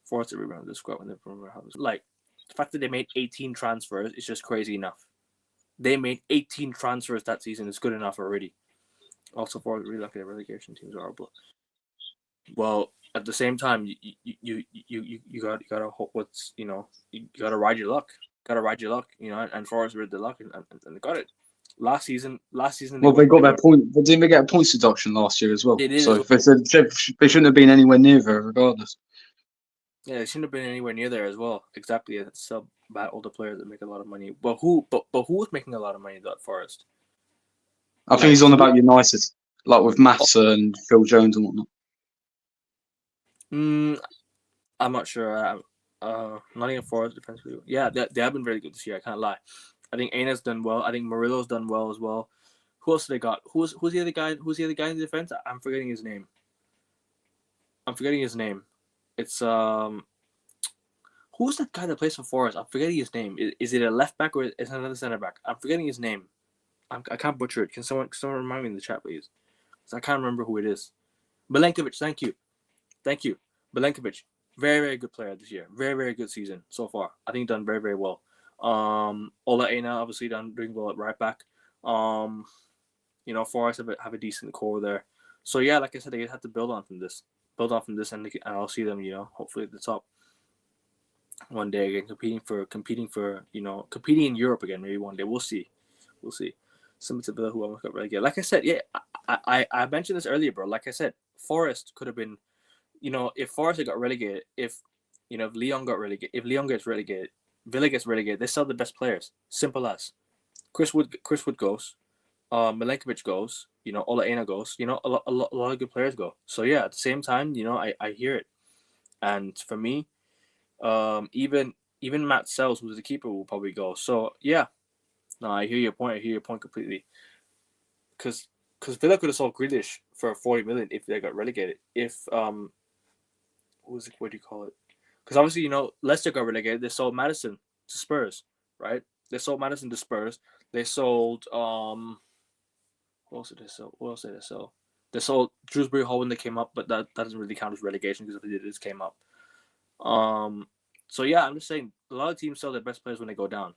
Forest to remember this squad when they remember how this, like the fact that they made 18 transfers is just crazy enough. They made 18 transfers that season is good enough already. Also, Forest really lucky. The relegation teams are horrible. Well, at the same time, you gotta hope what's you gotta ride your luck. Gotta ride your luck, and Forest rode the luck and they got it. Last season Well, they got their point. But didn't they get a points deduction last year as well? They did So as well. they shouldn't have been anywhere near there, regardless. Yeah, they shouldn't have been anywhere near there as well. Exactly, it's sub bad older players that make a lot of money. But who was making a lot of money at Forest? I think he's on about United, like with Massa and Phil Jones and whatnot. I'm not sure. Nottingham Forest defensively. Yeah, they have been very good this year. I can't lie. I think Aina's done well. I think Murillo's done well as well. Who else do they got? Who's the other guy? Who's the other guy in the defense? I'm forgetting his name. It's who's that guy that plays for Forest? I'm forgetting his name. Is it a left back or is it another center back? I'm forgetting his name. I can't butcher it. Can someone remind me in the chat, please? Because I can't remember who it is. Milenkovic. Thank you. Milenkovic. Very, very good player this year. Very, very good season so far. I think done very, very well. Ola Aina obviously doing well at right back. Forest have a decent core there. So yeah, like I said, they have to build on from this, and I'll see them, hopefully at the top one day again, competing in Europe again. Maybe one day we'll see. Similar to Villa, who almost got relegated. Like I said, yeah, I mentioned this earlier, bro. Like I said, Forest could have been. If Forest had got relegated, if Leon gets relegated, Villa gets relegated, they sell the best players. Simple as. Chris Wood goes, Milenkovic goes, Ola Aina goes, a lot of good players go. So yeah, at the same time, I hear it, and for me, even Matt Sells, who's the keeper, will probably go. So yeah, no, I hear your point. Completely. Because Villa could have sold Grealish for 40 million if they got relegated. If what do you call it? Because obviously, Leicester got relegated. They sold Madison to Spurs, right? They sold Madison to Spurs. They sold who else did they sell? They sold Shrewsbury Hall when they came up, but that doesn't really count as relegation because they just came up. So yeah, I'm just saying a lot of teams sell their best players when they go down.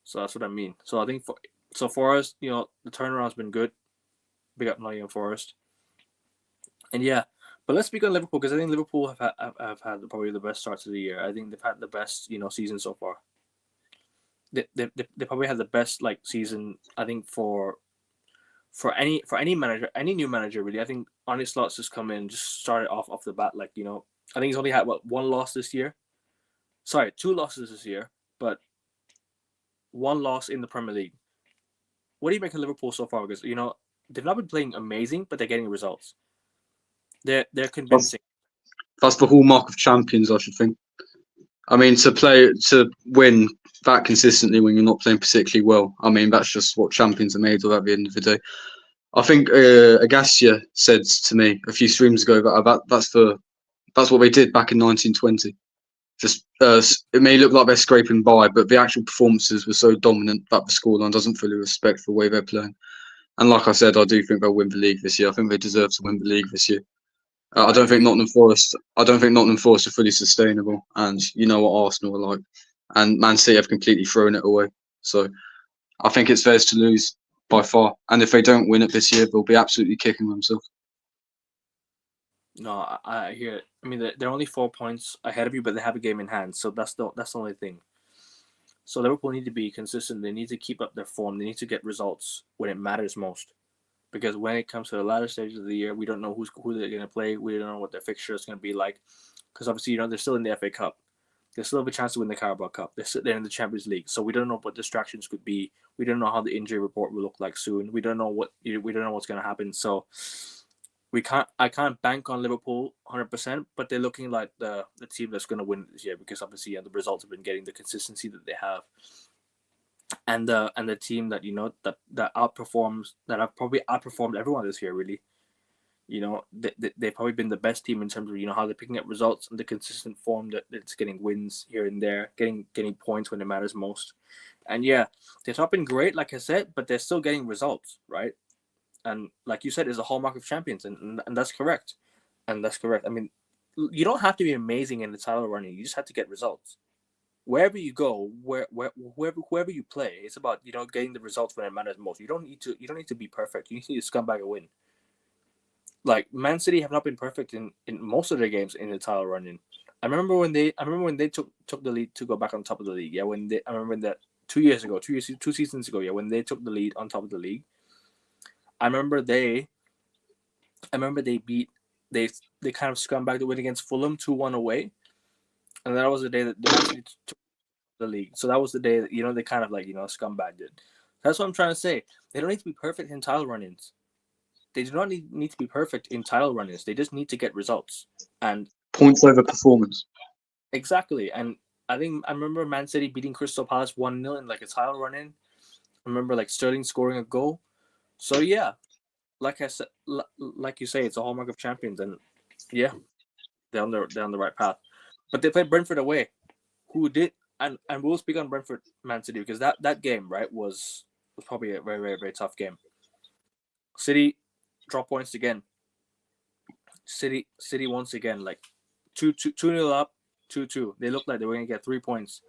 So that's what I mean. So I think for us, the turnaround's been good. Big up Nottingham Forest. And yeah, but let's speak on Liverpool because I think Liverpool have had probably the best starts of the year. I think they've had the best season so far. They probably had the best season. I think for any manager, any new manager really. I think Arne Slot's just come in and just started off the bat I think he's only had one loss this year. Sorry, 2 losses this year, but 1 loss in the Premier League. What do you make of Liverpool so far? Because they've not been playing amazing, but they're getting results. They're convincing. That's the hallmark of champions, I should think. I mean, to win that consistently when you're not playing particularly well. I mean, that's just what champions are made of at the end of the day. I think Agassia said to me a few streams ago that that's what they did back in 1920. Just it may look like they're scraping by, but the actual performances were so dominant that the scoreline doesn't fully reflect the way they're playing. And like I said, I do think they'll win the league this year. I think they deserve to win the league this year. I don't think Nottingham Forest are fully sustainable, and you know what Arsenal are like, and Man City have completely thrown it away. So I think it's theirs to lose by far. And if they don't win it this year, they'll be absolutely kicking themselves. No, I hear it. I mean, they're only 4 points ahead of you, but they have a game in hand. So that's the only thing. So Liverpool need to be consistent. They need to keep up their form. They need to get results when it matters most. Because when it comes to the latter stages of the year, we don't know who they're going to play. We don't know what their fixture is going to be like. Because obviously, they're still in the FA Cup. They still have a chance to win the Carabao Cup. They're in the Champions League. So we don't know what distractions could be. We don't know how the injury report will look like soon. We don't know what's going to happen. So I can't bank on Liverpool 100%, but they're looking like the team that's going to win this year because obviously the results have been getting the consistency that they have, and the team that that outperforms, that have probably outperformed everyone this year. Really, they've probably been the best team in terms of how they're picking up results and the consistent form that's getting wins here and there, getting points when it matters most, And yeah, they've not been great, like I said, but they're still getting results, right? And like you said, is a hallmark of champions, and that's correct. And that's correct. I mean, you don't have to be amazing in the title running. You just have to get results. Wherever you go, whoever you play, it's about getting the results when it matters most. You don't need to be perfect. You need to scumbag a win. Like Man City have not been perfect in most of their games in the title running. I remember when they took the lead to go back on top of the league. Yeah, I remember that 2 years ago, 2 seasons ago. Yeah, when they took the lead on top of the league. I remember they beat they kind of scumbagged the win against Fulham 2-1 away, and that was the day that the Man City took the league. So that was the day that they kind of like scumbagged it. That's what I'm trying to say. They don't need to be perfect in title run-ins. They do not need to be perfect in title run-ins. They just need to get results. And Points over performance. exactly. And I remember Man City beating Crystal Palace 1-0 in like a title run-in. I remember like Sterling scoring a goal. So yeah, like I said, like you say, it's a hallmark of champions, and yeah, they're on the right path. But they played Brentford away, who did, and we'll speak on Brentford Man City because that game right was probably a very very very tough game. City drop points again. City once again like 2-0 up, 2-2. They look like they were gonna get 3 points.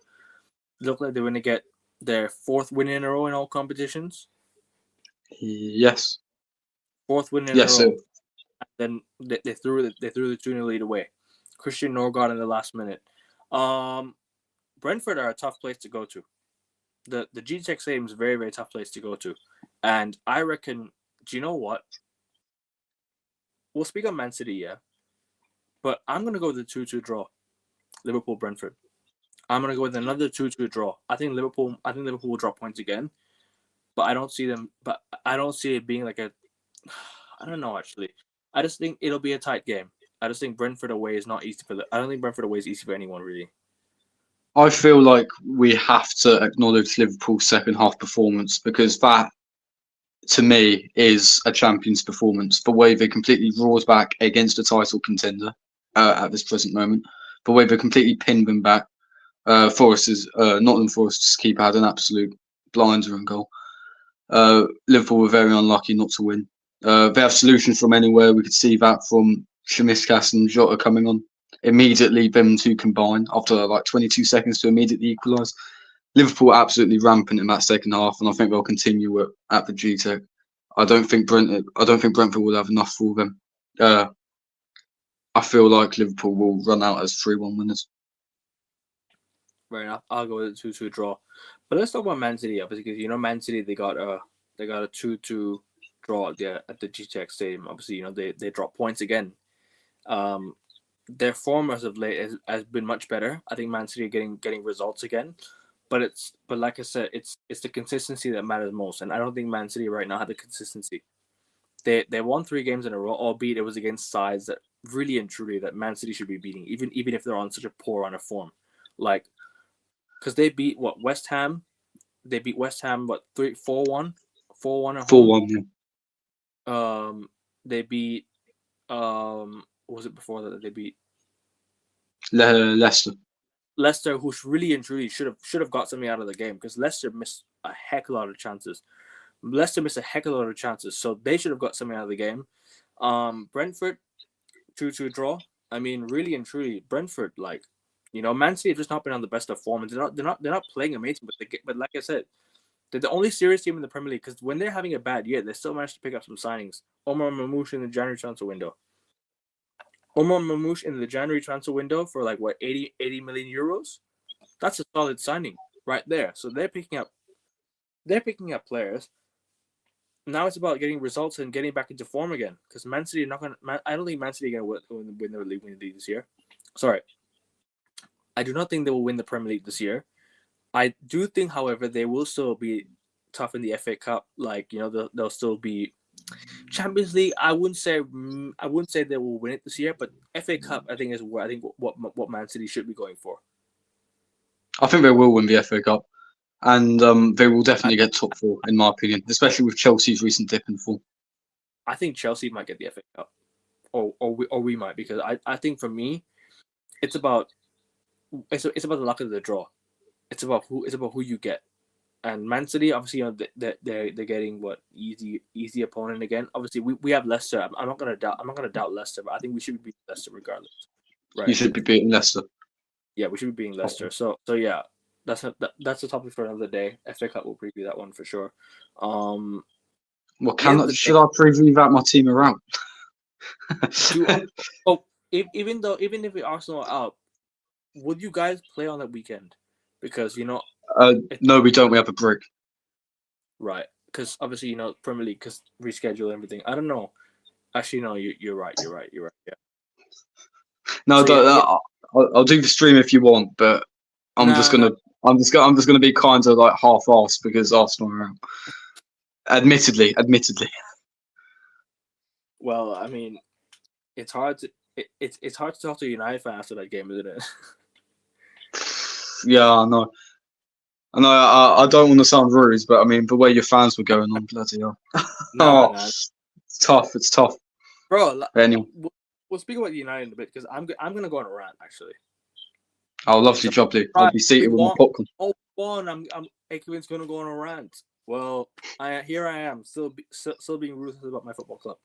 They look like they were gonna get their fourth win in a row in all competitions. Yes. Fourth win in a Yes, sir. row. Then they threw the 2-0 lead away. Christian Norgard in the last minute. Brentford are a tough place to go to. The GTEC Stadium is a very very tough place to go to, and I reckon. Do you know what? We'll speak on Man City, yeah, but I'm gonna go with the 2-2 draw. Liverpool Brentford. I'm gonna go with another 2-2 draw. I think Liverpool will drop points again, but I don't see them. But I don't see it being like a. I don't know actually. I just think it'll be a tight game. I just think Brentford away is not easy for. I don't think Brentford away is easy for anyone really. I feel like we have to acknowledge Liverpool's second half performance because that, to me, is a champion's performance. The way they completely roars back against a title contender at this present moment, the way they completely pinned them back. Nottingham Forest's keeper had an absolute blinder and goal. Liverpool were very unlucky not to win. They have solutions from anywhere. We could see that from Shemiskas and Jota coming on. Immediately, them two combine after like 22 seconds to immediately equalise. Liverpool absolutely rampant in that second half, and I think they'll continue at the GTEC. I don't think Brentford will have enough for them. I feel like Liverpool will run out as 3-1 winners. Right enough. I'll go with a 2-2 draw. But let's talk about Man City, obviously, because Man City they got a 2-2 draw at the GTX Stadium. Obviously, they dropped points again. Their form as of late has been much better. I think Man City are getting results again. But like I said, it's the consistency that matters most. And I don't think Man City right now have the consistency. They won 3 games in a row, albeit it was against sides that really and truly that Man City should be beating, even if they're on such a poor run of form. Like, because they beat West Ham. They beat West Ham 4-1, 4-1 at home. 4-1. Yeah. They beat what was it before that they beat Leicester. Leicester, who really and truly should have got something out of the game because Leicester missed a heck of a lot of chances. So they should have got something out of the game. Brentford 2-2 draw. I mean, really and truly, Brentford, like, Man City have just not been on the best of form, and they're not playing amazing. But like I said, they're the only serious team in the Premier League because when they're having a bad year, they still manage to pick up some signings. Omar Mamouche in the January transfer window. For like what 80 million euros. That's a solid signing right there. So they're picking up players. Now it's about getting results and getting back into form again. Because Man City are not going to. I don't think Man City are going to win the league this year. Sorry, I do not think they will win the Premier League this year. I do think, however, they will still be tough in the FA Cup. Like they'll still be Champions League. I wouldn't say they will win it this year, but FA Cup I think is where what Man City should be going for. I think they will win the FA Cup, and they will definitely get top 4 in my opinion, especially with Chelsea's recent dip in form. I think Chelsea might get the FA Cup, or we might, because I think for me, it's about the luck of the draw. It's about who you get. And Man City, obviously, they're getting what easy opponent again. Obviously, we have Leicester. I'm not gonna doubt Leicester, but I think we should be beating Leicester regardless. You Right? should be beating Leicester. Yeah, we should be beating Leicester. So yeah, that's a topic for another day. FA Cup will preview that one for sure. Well, The end of the should I preview that my team around? even if we Arsenal are out, would you guys play on that weekend? Because No, we don't. We have a break. right. Because obviously Premier League because reschedule everything. I don't know. Actually, no. You're right. Yeah. No, So yeah. I'll do the stream if you want, but I'm just Nah. gonna be kind of like half-assed because Arsenal are out. Admittedly. Well, I mean, it's hard to it's hard to talk to a United fan after that game, isn't it? Yeah, I know. I don't want to sound rude, but I mean the way your fans were going on, bloody hell. Nah. It's tough. It's tough. Bro, Anyway, we'll speak about United in a bit because I'm gonna go on a rant actually. I'll lovely job, dude. I'll be seated with my popcorn. I'm Akin's gonna go on a rant. Well, here I am, still being ruthless about my football club.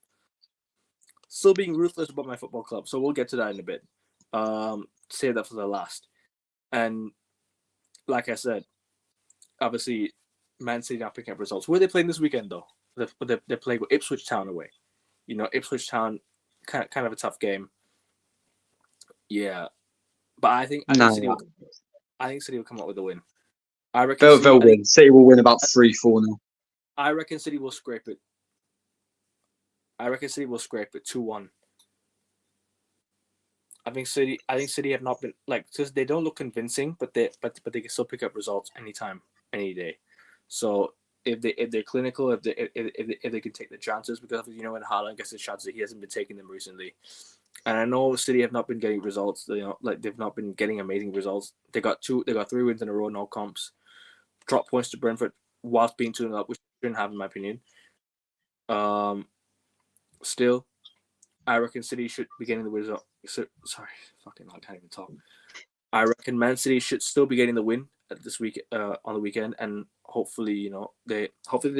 Still being ruthless about my football club. So we'll get to that in a bit. Save that for the last. And like I said, obviously, Man City not picking up results. Where are they playing this weekend though? They're playing with Ipswich Town away. Ipswich Town, kind of a tough game. Yeah, but I think City will come up with a win. I reckon They'll win. City will win about 3-4 now. I reckon City will scrape it. 2-1. I think City have not been because they don't look convincing, but they can still pick up results anytime, any day. So if they're clinical, if they can take the chances, because when Haaland gets the chances, he hasn't been taking them recently. And I know City have not been getting results. They've not been getting amazing results. They got 3 wins in a row, no comps. Drop points to Brentford whilst being 2-0 up, which they shouldn't have, in my opinion. Still, I reckon City should be getting the result. Sorry, I can't even talk. I reckon Man City should still be getting the win this week on the weekend, and hopefully, they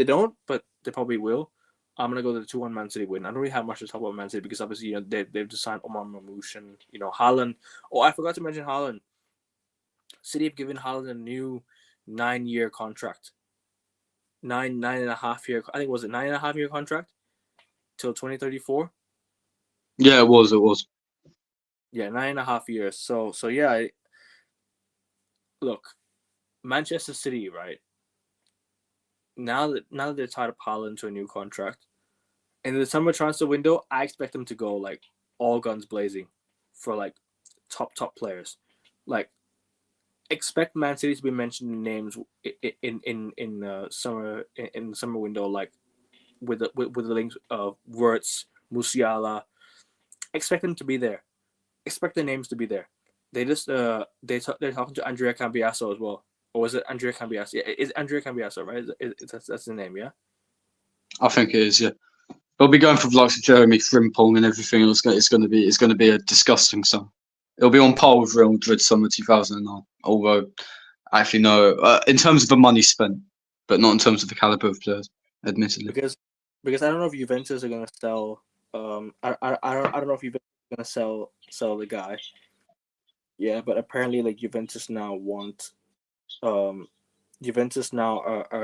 don't, but they probably will. I'm gonna go to the 2-1 Man City win. I don't really have much to talk about Man City because obviously they've just signed Omar Mamouche and Haaland. Oh, I forgot to mention Haaland. City have given Haaland a new 9-year contract. 9.5 year. I think was it 9.5 year contract till 2034. Yeah, it was. Yeah, 9.5 years. So yeah. Look, Manchester City, right? Now that they're tied up Haaland to a new contract, in the summer transfer window, I expect them to go like all guns blazing for like top players. Like, expect Man City to be mentioned names in summer window, like with the links of Wirtz, Musiala. Expect them to be there. Expect the names to be there. They just they're talking to Andrea Cambiasso as well. Or was it Andrea Cambiasso? Yeah, it's Andrea Cambiasso, right? That's the name, yeah? I think it is, yeah. They'll be going for the likes of Jeremy Frimpong and everything. It's going to be a disgusting summer. It'll be on par with Real Madrid summer 2009. Although, actually, no, in terms of the money spent, but not in terms of the caliber of players, admittedly. Because I don't know if Juventus are going to sell. I don't know if Juventus are going to sell the guy. Yeah, but apparently, like Juventus now are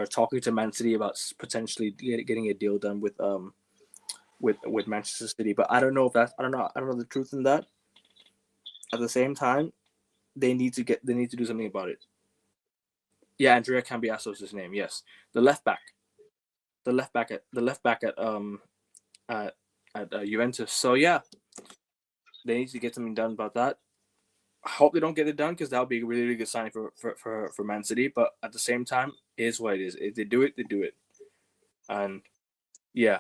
talking to Man City about potentially getting a deal done with Manchester City. But I don't know the truth in that. At the same time, they need to do something about it. Yeah, Andrea Cambiasso is his name. Yes, the left back at Juventus. So yeah, they need to get something done about that. I hope they don't get it done because that would be a really, really good sign for Man City. But at the same time, it is what it is. If they do it, they do it. And yeah,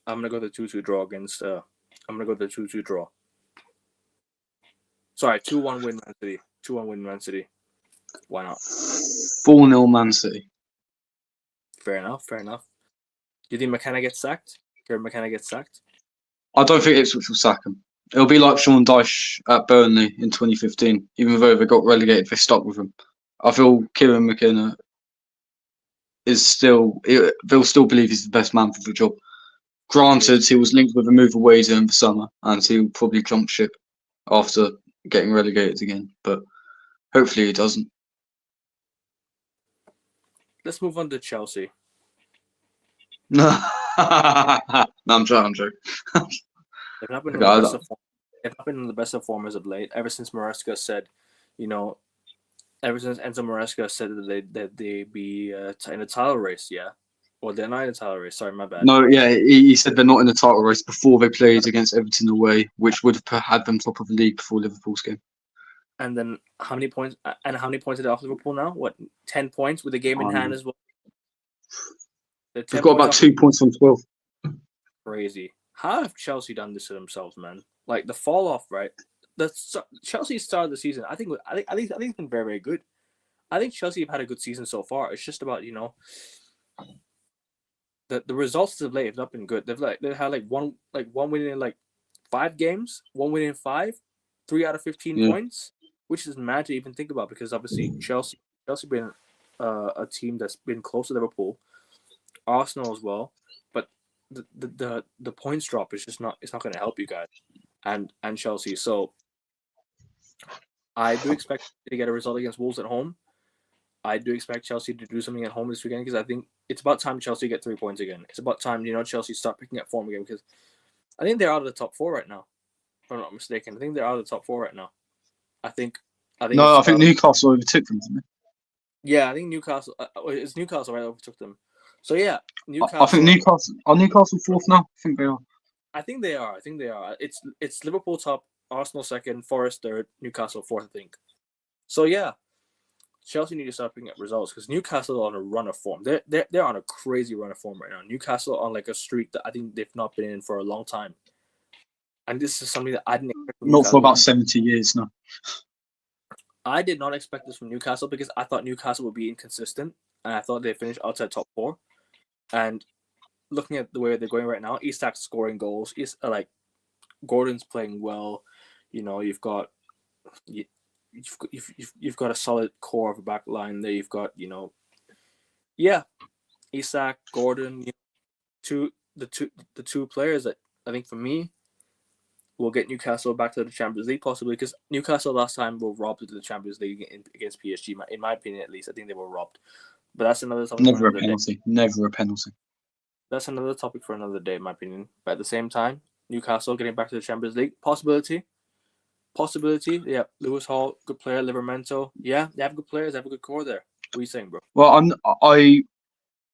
I'm gonna go the 2-2 draw against. I'm gonna go the 2-2 draw. Sorry, 2-1 win Man City. 2-1 win Man City. Why not? 4-0 Man City. Fair enough. Do you think McKenna gets sacked? I don't think Ipswich will sack him. It'll be like Sean Dyche at Burnley in 2015. Even though they got relegated, they stuck with him. I feel Kieran McKenna. they'll still believe he's the best man for the job. Granted, he was linked with a move away in the summer, and he'll probably jump ship after getting relegated again. But hopefully he doesn't. Let's move on to Chelsea. No, I'm joking. They've not been in the best of form. They've not been in the best of form as of late. Ever since Maresca said, ever since Enzo Maresca said that they be in a title race, yeah. Well, they're not in a title race. Sorry, my bad. No, yeah, he said they're not in the title race before they played against Everton away, which would have had them top of the league before Liverpool's game. And then how many points? And how many points are they off Liverpool now? What, 10 points with a game in hand as well? They've got about 2 points on 12. Crazy. How have Chelsea done this to themselves, man? Like the fall off, right? Chelsea start of the season, I think it's been very, very good. I think Chelsea have had a good season so far. It's just about the results of late have not been good. They've had one win in 5 games, 1 win in 5, 3 out of 15 points, which is mad to even think about because obviously Chelsea been a team that's been close to Liverpool, Arsenal as well, but the points drop is just not going to help you guys and Chelsea. So I do expect to get a result against Wolves at home. I do expect Chelsea to do something at home this weekend because I think it's about time Chelsea get 3 points again. It's about time, Chelsea start picking up form again because I think they're out of the top 4 right now. If I'm not mistaken. I think they're out of the top 4 right now. I think Newcastle overtook them, didn't they? Yeah, I think Newcastle. It's Newcastle right overtook them. So yeah, Newcastle. I think Newcastle 4th now. I think they are. I think they are. It's Liverpool top, Arsenal 2nd, Forest 3rd, Newcastle 4th, I think. So yeah, Chelsea need to start picking up results because Newcastle are on a run of form. They're on a crazy run of form right now. Newcastle on a streak that I think they've not been in for a long time. And this is something that I didn't expect. Not for about 70 years now. I did not expect this from Newcastle because I thought Newcastle would be inconsistent and I thought they'd finish outside top 4. And looking at the way they're going right now, Isak's scoring goals. Gordon's playing well. You've got a solid core of a back line there. You've got Isak, Gordon, the two players that I think for me will get Newcastle back to the Champions League possibly because Newcastle last time were robbed of the Champions League against PSG. In my opinion, at least, I think they were robbed. But that's another topic. Never a penalty. That's another topic for another day, in my opinion. But at the same time, Newcastle getting back to the Champions League possibility. Yeah, Lewis Hall, good player. Livermento, yeah, they have good players. They have a good core there. What are you saying, bro? Well,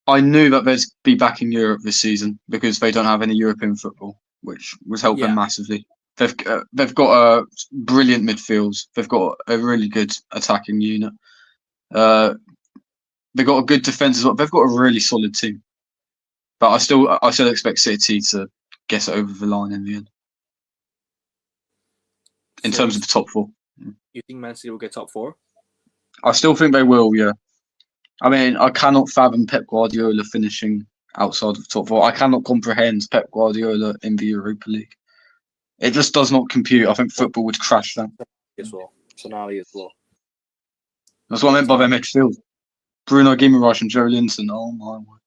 I knew that they'd be back in Europe this season because they don't have any European football, which was helping massively. They've got a brilliant midfield. They've got a really good attacking unit. They've got a good defense as well. They've got a really solid team. But I still expect City to get it over the line in the end. In terms of the top 4. You think Man City will get top 4? I still think they will, yeah. I mean, I cannot fathom Pep Guardiola finishing outside of top 4. I cannot comprehend Pep Guardiola in the Europa League. It just does not compute. I think football would crash that. As well. Sonali as well. That's what I meant by their midfield. Bruno Guimaraes and Joe Linton. Oh my word.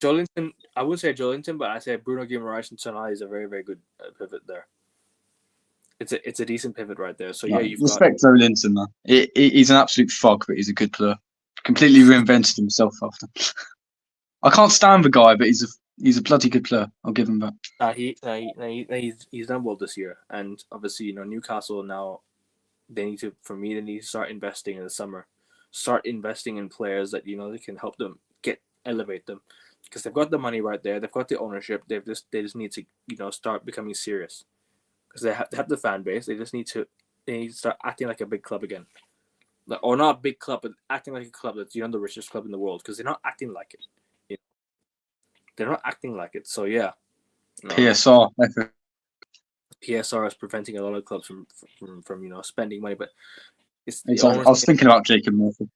Joe Linton, I wouldn't say Joe Linton, but I say Bruno Guimaraes and Sonali is a very, very good pivot there. It's a decent pivot right there. So yeah, you've respect Joe Linton, man. He's an absolute fuck, but he's a good player. Completely reinvented himself after. I can't stand the guy, but he's a bloody good player. I'll give him that. He's done well this year, and obviously Newcastle now they need to start investing in the summer, start investing in players that they can help them elevate them, because they've got the money right there, they've got the ownership, they just need to start becoming serious, because they have the fan base. They need to start acting like a big club again. Or not a big club, but acting like a club that's the richest club in the world, because they're not acting like it. They're not acting like it. So yeah, PSR is preventing a lot of clubs from spending money. But I was thinking about Jacob Murphy.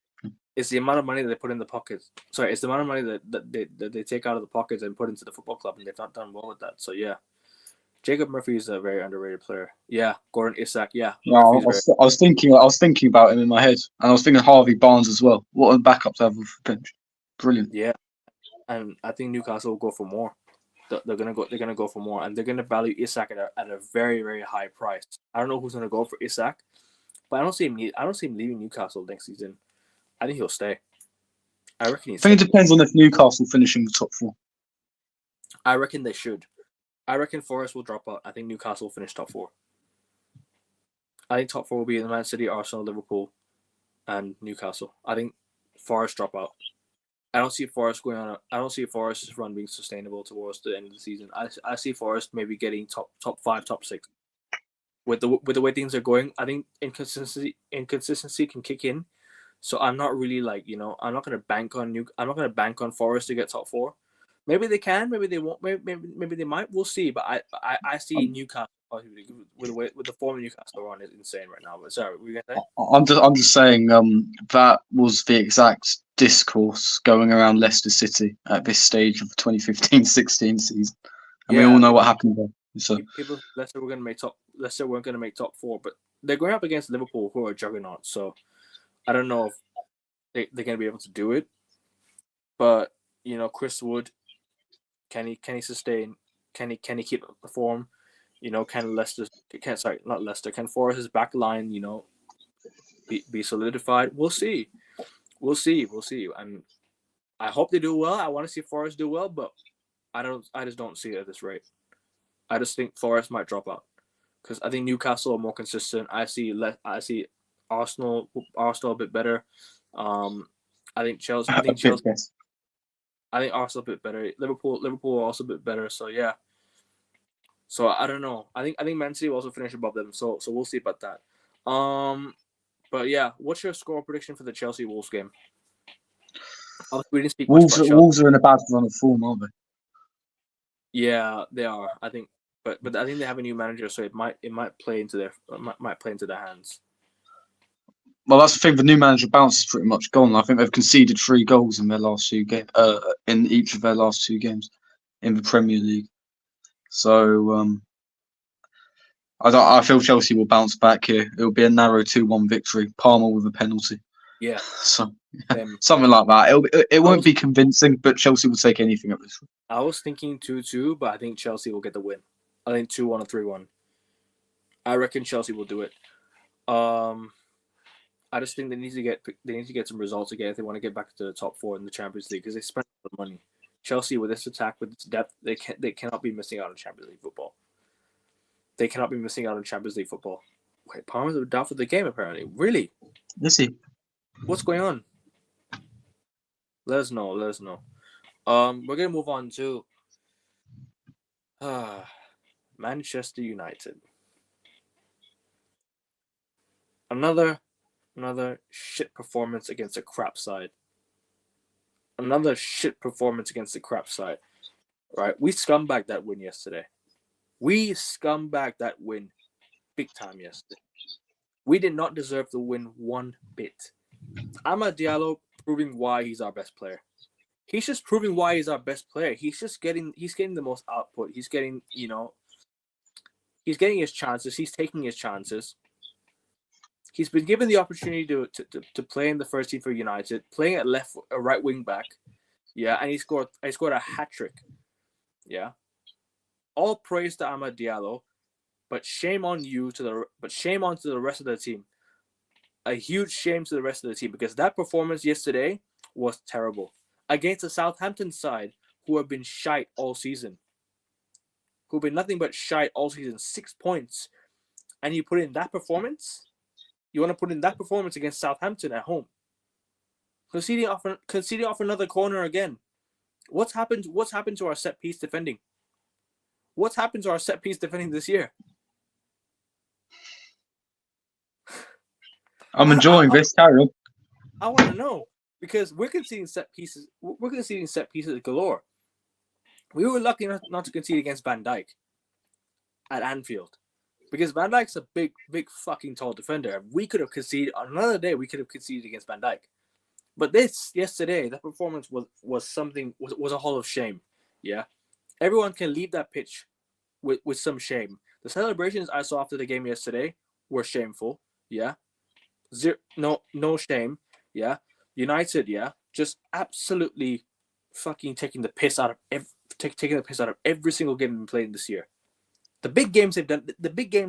It's the amount of money that they put in the pockets. Sorry, it's the amount of money that they take out of the pockets and put into the football club, and they've not done well with that. So yeah. Jacob Murphy is a very underrated player. Yeah, Gordon Isak. Yeah, I was thinking about him in my head, and I was thinking Harvey Barnes as well. What a backup to have off the bench. Brilliant. Yeah, and I think Newcastle will go for more. They're gonna go. They're gonna go for more, and they're gonna value Isak at a very very high price. I don't know who's gonna go for Isak, but I don't see him. I don't see him leaving Newcastle next season. I think he'll stay. I reckon I he's. think it depends on if Newcastle finish in the top 4. I reckon they should. I reckon Forest will drop out. I think Newcastle will finish top 4. I think top 4 will be in Man City, Arsenal, Liverpool, and Newcastle. I think Forest drop out. I don't see Forest going on. I don't see Forest's run being sustainable towards the end of the season. I see Forest maybe getting top 5, top 6. With the way things are going, I think inconsistency can kick in. So I'm not really I'm not gonna bank on Forest to get top 4. Maybe they can, maybe they won't, maybe they might. We'll see. But I see Newcastle with the form Newcastle are on is insane right now. But sorry, what were you gonna say? I'm just saying that was the exact discourse going around Leicester City at this stage of the 2015-16 season, and we all know what happened there. So people Leicester weren't gonna make top 4, but they're going up against Liverpool, who are juggernauts. So I don't know if they're gonna be able to do it. But Chris Wood, can he sustain? Can he keep up the form? Can Forest's back line, be solidified? We'll see. And I hope they do well. I want to see Forest do well, but I just don't see it at this rate. I just think Forest might drop out because I think Newcastle are more consistent. I see Arsenal a bit better. I think Chelsea. I think Arsenal a bit better. Liverpool are also a bit better. So yeah. So I don't know. I think Man City will also finish above them. So we'll see about that. But yeah, what's your score prediction for the Chelsea Wolves game? We didn't speak much about Chelsea. Wolves are in a bad run of form, aren't they? Yeah, they are. I think, but I think they have a new manager, so it might play into their hands. Well, that's the thing. The new manager bounce is pretty much gone. I think they've conceded 3 goals in their last 2 games. In each of their last 2 games in the Premier League. So I feel Chelsea will bounce back here. It'll be a narrow 2-1 victory. Palmer with a penalty. Yeah. So something like that. It won't be convincing, but Chelsea will take anything at this. I was thinking 2-2, but I think Chelsea will get the win. I think 2-1 or 3-1. I reckon Chelsea will do it. I just think they need to get some results again if they want to get back to the top 4 in the Champions League because they spent a lot of money. Chelsea, with this attack, with its depth, they cannot be missing out on Champions League football. They cannot be missing out on Champions League football. Wait, Palmer's down for the game apparently. Really? Is he? What's going on? Let us know. We're gonna move on to Manchester United. Another shit performance against a crap side. Right? We scumbagged that win yesterday. We scumbagged that win big time yesterday. We did not deserve to win one bit. Amad Diallo proving why he's our best player. He's just proving why he's our best player. He's getting the most output. He's getting his chances. He's taking his chances. He's been given the opportunity to play in the first team for United, playing at right wing back. Yeah, and he scored a hat-trick. Yeah. All praise to Amad Diallo, but shame on the rest of the team. A huge shame to the rest of the team because that performance yesterday was terrible against the Southampton side who have been shite all season. Who've been nothing but shite all season, 6 points. And you put in that performance? You want to put in that performance against Southampton at home? Conceding off another corner again. What's happened to our set piece defending? What's happened to our set piece defending this year? I'm enjoying this. Carry on. I want to know because we're conceding set pieces. We're conceding set pieces galore. We were lucky not to concede against Van Dijk at Anfield because Van Dijk's a big fucking tall defender. We could have conceded on another day. We could have conceded against Van Dijk, but yesterday that performance was a hall of shame. Yeah, everyone can leave that pitch with some shame. The celebrations I saw after the game yesterday were shameful. Yeah. No shame. Yeah. United, yeah. just absolutely fucking taking the piss out of every single game they've played this year. The big games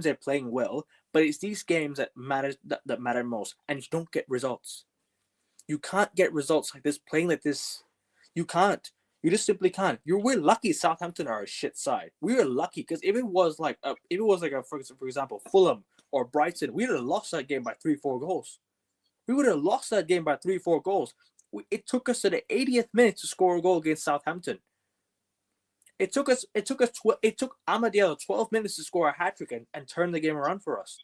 they're playing well, but it's these games that matter most, and you don't get results. You can't get results like this playing like this. You can't. You just simply can't. We're lucky Southampton are a shit side. We were lucky because if it was like for example Fulham or Brighton, we would have lost that game by 3-4 goals. We would have lost that game by 3-4 goals. It took us to the 80th minute to score a goal against Southampton. It took Amad Diallo 12 minutes to score a hat trick and turn the game around for us.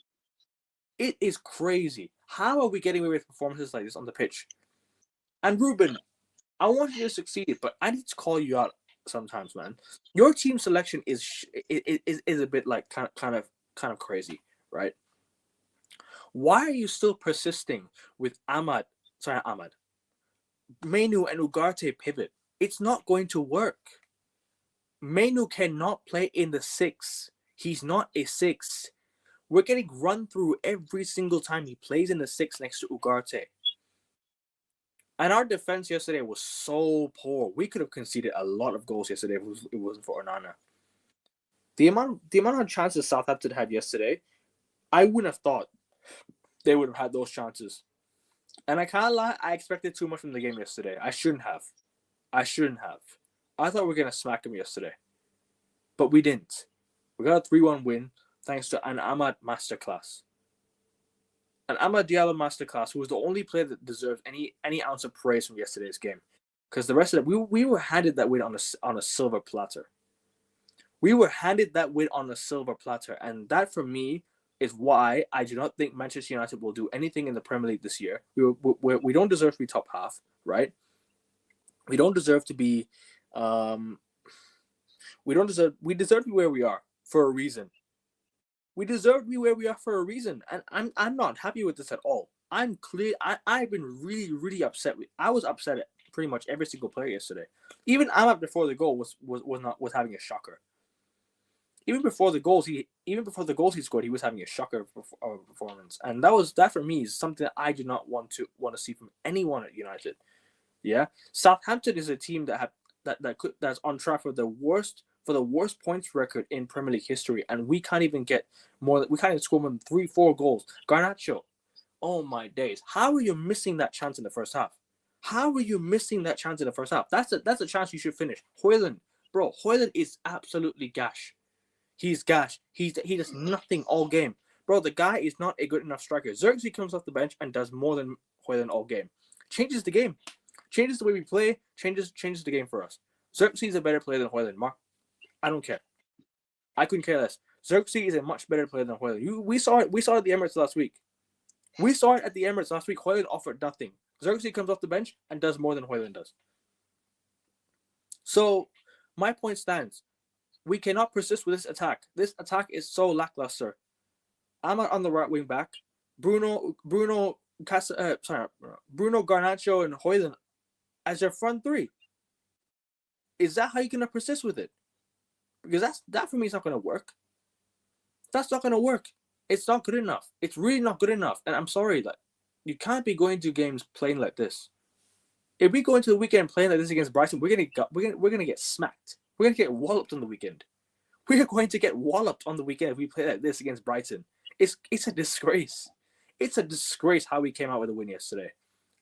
It is crazy. How are we getting away with performances like this on the pitch? And Ruben, I want you to succeed, but I need to call you out sometimes, man. Your team selection is a bit like kind of crazy, right? Why are you still persisting with Menu and Ugarte pivot? It's not going to work. Menu cannot play in the 6. He's not a 6. We're getting run through every single time he plays in the 6 next to Ugarte. And our defense yesterday was so poor. We could have conceded a lot of goals yesterday if it wasn't for Onana. The amount of chances Southampton had yesterday, I wouldn't have thought they would have had those chances. And I can't lie, I expected too much from the game yesterday. I shouldn't have. I thought we were going to smack them yesterday. But we didn't. We got a 3-1 win thanks to an Amad masterclass. An Amad Diallo masterclass, who was the only player that deserves any ounce of praise from yesterday's game. Because the rest of it, we were handed that win on a silver platter. We were handed that win on a silver platter. And that, for me, is why I do not think Manchester United will do anything in the Premier League this year. We don't deserve to be top half, right? We don't deserve to be... we deserve to be where we are for a reason. We deserve to be where we are for a reason, and I'm not happy with this at all. I've been really, really upset. I was upset at pretty much every single player yesterday. Even Ahmad before the goal was having a shocker. Even before the goals he scored, he was having a shocker of performance, and that for me is something that I do not want to see from anyone at United. Yeah, Southampton is a team that's on track for the worst points record in Premier League history, and we can't even score more than 3-4 goals. Garnacho, oh my days! How are you missing that chance in the first half? That's a chance you should finish. Højlund is absolutely gash. He's gash. He does nothing all game, bro. The guy is not a good enough striker. Xerxes comes off the bench and does more than Højlund all game. Changes the game, changes the way we play, changes the game for us. Xerxes is a better player than Højlund. Mark, I don't care. I couldn't care less. Xerxes is a much better player than Højlund. We saw it at the Emirates last week. Højlund offered nothing. Xerxes comes off the bench and does more than Højlund does. So my point stands. We cannot persist with this attack. This attack is so lackluster. Ahmad on the right wing back, Bruno Garnacho and Højlund as your front three. Is that how you're gonna persist with it? Because that for me is not gonna work. That's not gonna work. It's not good enough. It's really not good enough. And I'm sorry, like you can't be going to games playing like this. If we go into the weekend playing like this against Brighton, we're gonna get smacked. We're gonna get walloped on the weekend. We are going to get walloped on the weekend if we play like this against Brighton. It's a disgrace. It's a disgrace how we came out with a win yesterday.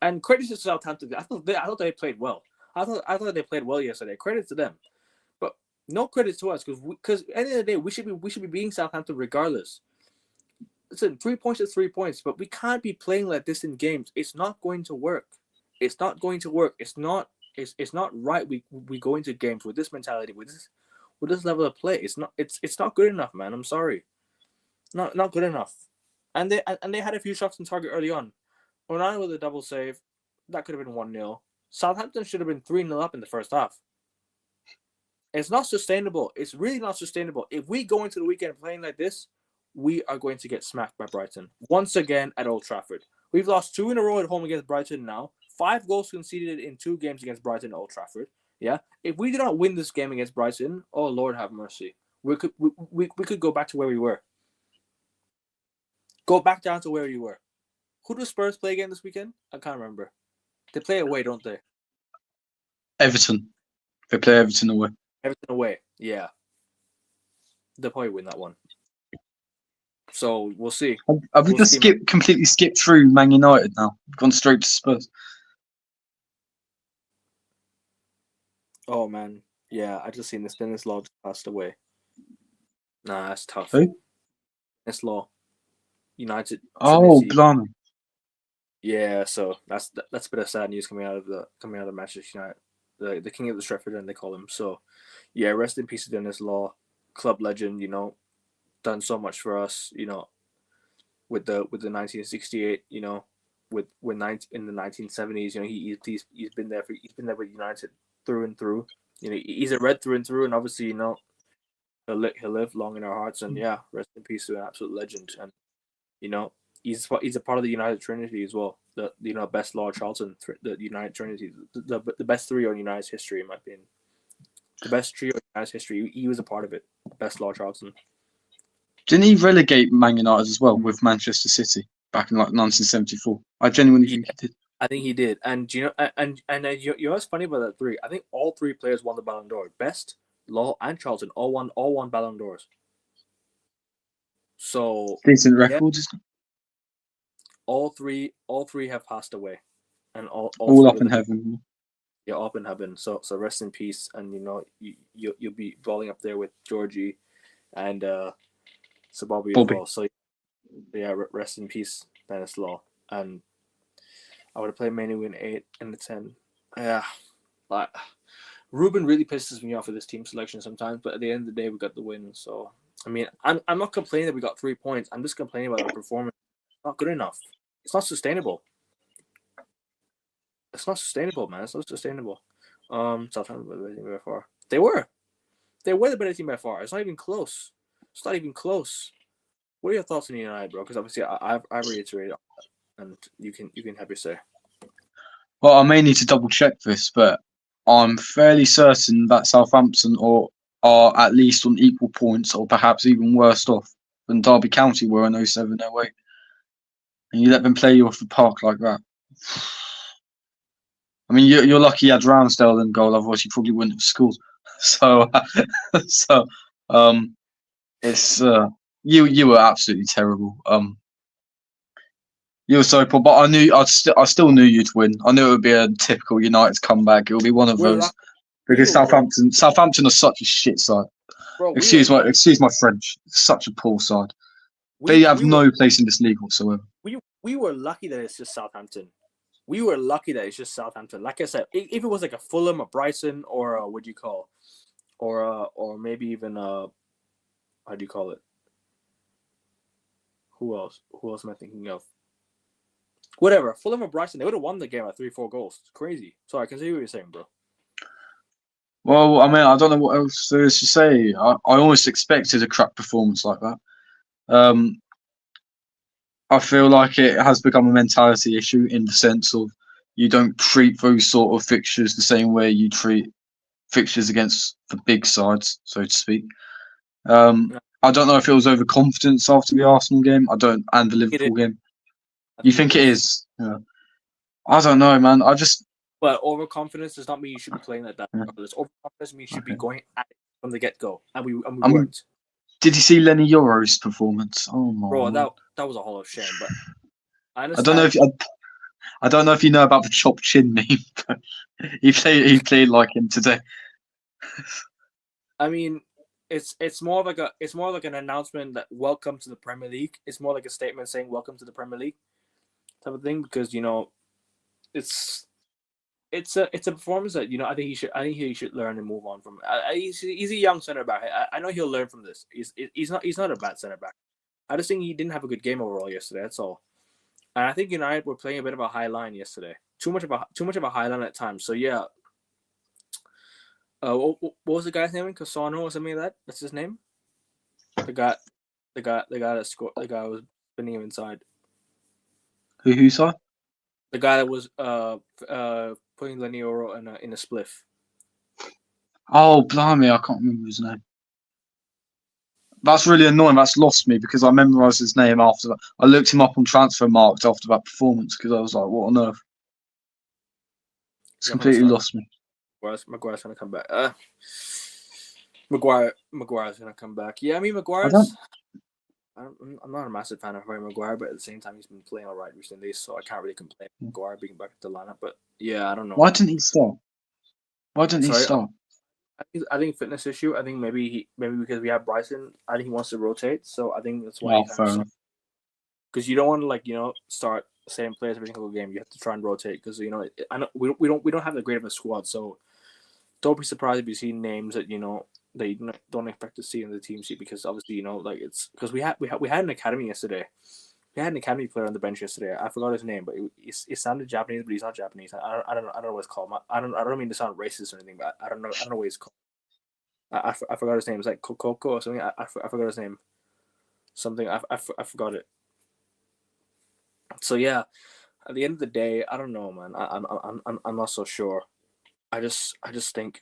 And credit to Southampton. I thought they played well. I thought they played well yesterday. Credit to them. But no credit to us because at the end of the day we should be beating Southampton regardless. Listen, 3 points is 3 points, but we can't be playing like this in games. It's not going to work. It's not right. We go into games with this mentality, with this level of play. It's not good enough, man. I'm sorry. Not good enough. And they had a few shots on target early on. Onana with a double save, that could have been 1-0. Southampton should have been 3-0 up in the first half. It's not sustainable. It's really not sustainable. If we go into the weekend playing like this, we are going to get smacked by Brighton once again at Old Trafford. We've lost 2 in a row at home against Brighton now. 5 goals conceded in 2 games against Brighton at Old Trafford. Yeah, if we do not win this game against Brighton, oh Lord have mercy, we could go back to where we were. Go back down to where we were. Who do Spurs play again this weekend? I can't remember. They play away, don't they? Everton. They play Everton away. Everton away. Yeah. They'll probably win that one. So we'll see. Have we We'll just see, man. completely skipped through Man United now? Gone straight to Spurs. Oh man, yeah. I just seen this. Dennis Law just passed away. Nah, that's tough. Who? Dennis Law, United. Oh, Trinity. blimey. Yeah, so that's a bit of sad news coming out of Manchester United, the king of the Stretford, and they call him. So, yeah, rest in peace to Dennis Law, club legend. You know, done so much for us. You know, with the 1968. You know, in the 1970s. You know, he's been there with United through and through. You know, he's a Red through and through, and obviously, you know, he'll live long in our hearts. And yeah, rest in peace to an absolute legend. And you know, he's a part of the United Trinity as well. The best Lord Charlton, the United Trinity, the best trio in United's history, in my opinion. The best trio in United's history. He was a part of it. Best Lord Charlton. Didn't he relegate Man United as well with Manchester City back in like 1974? I genuinely think he did. I think he did. And you know, and you know what's funny about that three? I think all three players won the Ballon d'Or. Best, Law, and Charlton all won Ballon d'Ors. So Decent record, isn't it? All three have passed away, and all All three up of in them, heaven. yeah, up in heaven. So rest in peace, and you know you'll be falling up there with Georgie, and Sir Bobby as Bobby. well. So yeah, rest in peace, Dennis Law. And I would have played Manu in 8 and the 10. Yeah, but Ruben really pisses me off with this team selection sometimes. But at the end of the day, we got the win. So I mean, I'm not complaining that we got 3 points. I'm just complaining about our performance. Not good enough. It's not sustainable. It's not sustainable, man. It's not sustainable. Southampton were the better team by far. They were the better team by far. It's not even close. It's not even close. What are your thoughts on United, bro? Because obviously I've reiterated, and you can have your say. Well, I may need to double check this, but I'm fairly certain that Southampton are at least on equal points, or perhaps even worse off than Derby County were in 07-08. And you let them play you off the park like that. I mean, you're lucky you had Ramsdale in goal, otherwise you probably wouldn't have scored. So, it's you were absolutely terrible. You were so poor, but I still knew you'd win. I knew it would be a typical United comeback. It would be one of those because Southampton are such a shit side. Bro, Excuse my French. Such a poor side. They have no place in this league whatsoever. We were lucky that it's just Southampton. We were lucky that it's just Southampton. Like I said, if it was like a Fulham, a Brighton, or a, what do you call, or maybe even how do you call it? Who else? Who else am I thinking of? Whatever, Fulham or Brighton, they would have won the game by 3-4 goals. It's crazy. Sorry, I can see what you're saying, bro. Well, I mean, I don't know what else there is to say. I almost expected a crap performance like that. I feel like it has become a mentality issue in the sense of you don't treat those sort of fixtures the same way you treat fixtures against the big sides, so to speak. I don't know if it was overconfidence after the Arsenal game. And the Liverpool game. You think it is? Yeah. I don't know, man. But overconfidence does not mean you should be playing like that. Regardless. Overconfidence means you should be going at it from the get-go, and we weren't. Did you see Lenny Yoro's performance? Oh my! Bro, that was a hall of shame. But I don't know if you know about the chop chin meme. But he played like him today. I mean, it's more like an announcement that welcome to the Premier League. It's more like a statement saying welcome to the Premier League type of thing, because you know it's a performance that, you know, I think he should learn and move on from. He's a young center back. I know he'll learn from this. He's not a bad center back. I just think he didn't have a good game overall yesterday. That's all. And I think United were playing a bit of a high line yesterday. Too much of a high line at times. So yeah. What was the guy's name? Cassano or something like that? That's his name. The guy that scored. The guy was spinning him inside. Who saw? The guy that was putting Lenny Oro in a spliff. Oh, blimey, I can't remember his name. That's really annoying. That's lost me because I memorised his name after that. I looked him up on Transfermarkt after that performance because I was like, what on earth? It's completely lost me. Maguire's gonna come back. Maguire's gonna come back. Yeah, I mean I don't. I'm not a massive fan of Harry Maguire, but at the same time, he's been playing all right recently, so I can't really complain. Maguire being back to the lineup, but yeah, I don't know. Why didn't he start? Why didn't he Sorry, start? I think fitness issue. I think maybe because we have Bryson, I think he wants to rotate, so I think that's why Oh, he kind fair of enough. because you don't want to start the same players every single game. You have to try and rotate because I know we don't have that great of a squad, so don't be surprised if you see names that that you don't expect to see in the team sheet because obviously like it's because we had an academy yesterday. We had an academy player on the bench yesterday. I forgot his name, but it sounded Japanese, but he's not Japanese. I don't know what it's called. I don't mean to sound racist or anything, but I don't know what he's called. I forgot his name. It's like Kokoko or something. I forgot his name. Something I forgot it. So yeah, at the end of the day, I don't know, man. I'm not so sure. I just think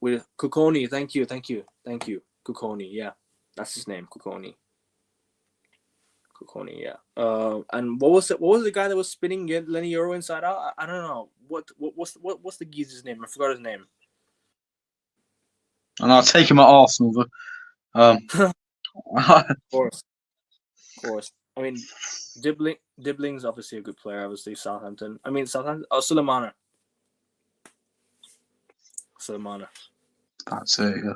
we Kukoni. Thank you. Kukoni. Yeah, that's his name. Kukoni. Yeah. And what was the guy that was spinning Lenny Euro inside out? I don't know. What's the geezer's name? I forgot his name. And I'll take him at Arsenal, though. Of course. I mean, Dibling's obviously a good player. Obviously, Southampton. Southampton. Oh, Sulemana. That's it. Yeah.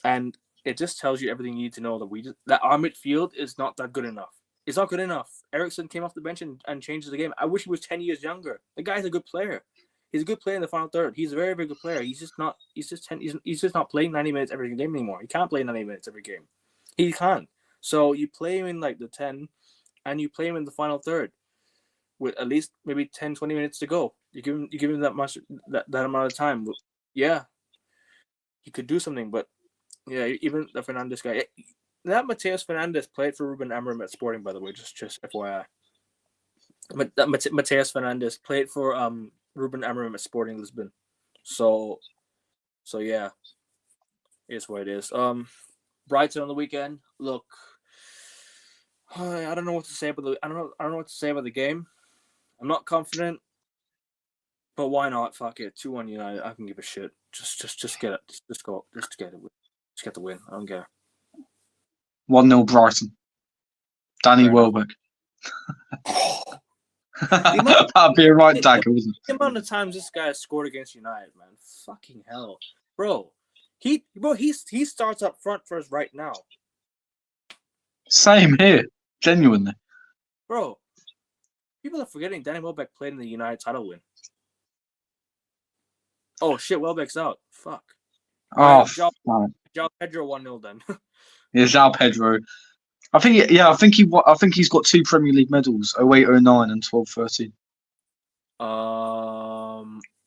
And it just tells you everything you need to know that our midfield is not that good enough. It's not good enough. Ericsson came off the bench and changed the game. I wish he was 10 years younger. The guy's a good player. He's a good player in the final third. He's a very, very good player. He's just not. He's just not playing 90 minutes every game anymore. He can't play 90 minutes every game. He can't. So you play him in like the 10, and you play him in the final third, with at least maybe 10, 20 minutes to go. You give him that amount of time. Yeah, he could do something, but yeah, even the Fernandes guy. That Mateus Fernandes played for Ruben Amorim at Sporting, by the way, just FYI. Mateus Fernandes played for Ruben Amorim at Sporting Lisbon. So yeah, it's what it is. Brighton on the weekend. Look, I don't know what to say about I don't know what to say about the game. I'm not confident, but why not? Fuck it, 2-1 United. I can give a shit. Just get it. Just go. Just get it. Just get the win. I don't care. 1-0 Brighton. Danny Welbeck. That'd be a right dagger, wouldn't it? The amount of times this guy has scored against United, man. Fucking hell. Bro, he starts up front for us right now. Same here. Genuinely. Bro, people are forgetting Danny Welbeck played in the United title win. Oh, shit, Welbeck's out. Fuck. Oh, João Pedro 1-0 then. Yeah, João Pedro. I think he's got 2 Premier League medals, 08-09 and 12-13.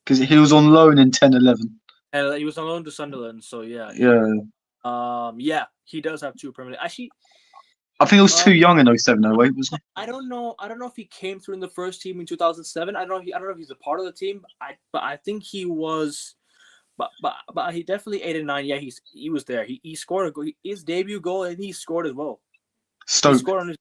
Because he was on loan in 10-11. And he was on loan to Sunderland, so yeah. Yeah, he does have 2 Premier League. Actually, I think he was too young in 07-08, wasn't he? I don't know if he came through in the first team in 2007. I don't know if he's a part of the team. But I think he was. But he definitely 8 and 9. Yeah, he was there. He scored a goal. His debut goal, and he scored as well. Stoke. He scored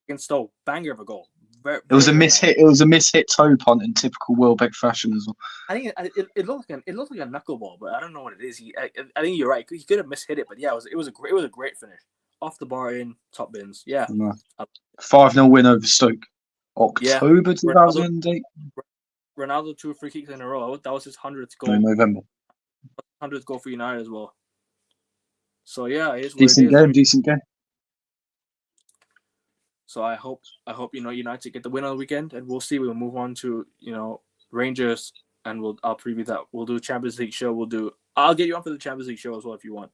against Stoke. Banger of a goal. It was a mishit. It was a mishit toe punt in typical Welbeck fashion as well. I think it looked like a knuckleball, but I don't know what it is. I think you're right. He could have mishit it, but yeah, it was a great finish. Off the bar in top bins. Yeah. 5-0 win over Stoke. October 2008. Ronaldo 2 free kicks in a row. That was his 100th goal. No, November. 100th goal for United as well. So yeah, it is decent game. So I hope United get the win on the weekend, and we'll see. We'll move on to Rangers, and I'll preview that. We'll do a Champions League show. I'll get you on for the Champions League show as well if you want.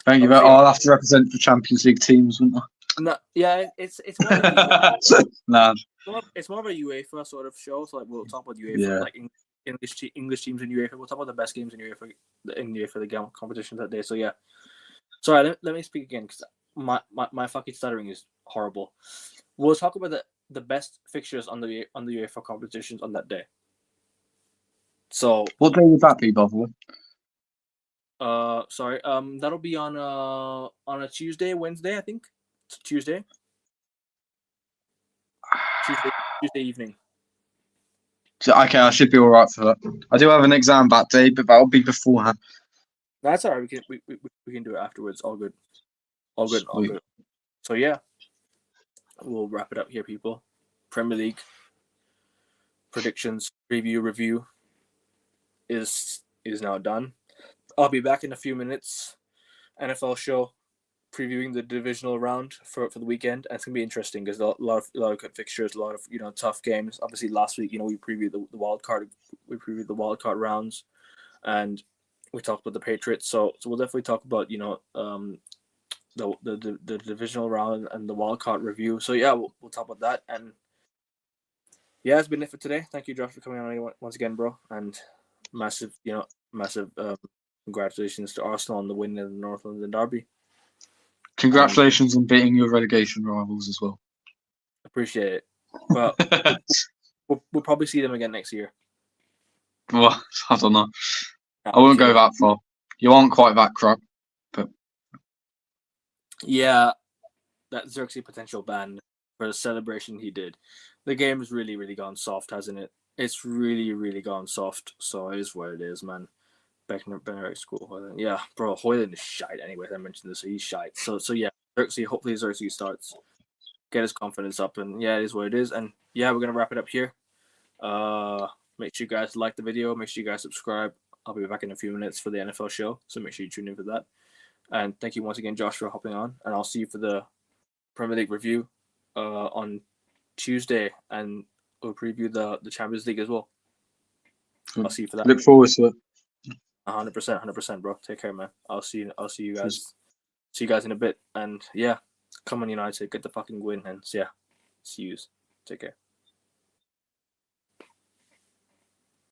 Thank you, but I'll have to represent the Champions League teams, wouldn't I? No, yeah, it's more of a nah. It's more of a UEFA sort of show. So we'll talk about UEFA, like English teams in UEFA. We'll talk about the best games in UEFA the game competition that day. So yeah, sorry. Let me speak again because my fucking stuttering is horrible. We'll talk about the best fixtures on the UEFA competitions on that day. So what day would that be, by the way? Sorry. That'll be on a Tuesday, Wednesday, I think. It's Tuesday evening. So, okay, I should be all right for that. I do have an exam that day, but that'll be beforehand. That's all right. We can do it afterwards. All good. All good. All Sweet. good. So yeah, we'll wrap it up here, people. Premier League predictions, preview, review is now done. I'll be back in a few minutes. NFL show previewing the divisional round for the weekend. And it's gonna be interesting because a lot of good fixtures, a lot of tough games. Obviously, last week we previewed the wild card, rounds, and we talked about the Patriots. So we'll definitely talk about the divisional round and the wild card review. So yeah, we'll talk about that. And yeah, it's been it for today. Thank you, Josh, for coming on once again, bro. And massive congratulations to Arsenal on the win in the North London Derby. Congratulations on beating your relegation rivals as well. Appreciate it. But we'll probably see them again next year. Well, I don't know. No, I won't go that far. You aren't quite that crap, but yeah, that Xerxes potential ban for the celebration he did. The game has really, really gone soft, hasn't it? It's really, really gone soft. So it is what it is, man. Better school. Hoyland. Yeah, bro, Hoyland is shite anyway. I mentioned this, so he's shite. So yeah, Xerxes. Hopefully Xerxes starts, get his confidence up, and yeah, it is what it is. And yeah, we're gonna wrap it up here. Make sure you guys like the video. Make sure you guys subscribe. I'll be back in a few minutes for the NFL show, so make sure you tune in for that. And thank you once again, Josh, for hopping on. And I'll see you for the Premier League review on Tuesday, and we'll preview the Champions League as well. I'll see you for that. Look forward to it. 100%, bro. Take care, man. I'll see you guys. See you guys in a bit. And yeah, come on, United, get the fucking win, and yeah, see you. Take care.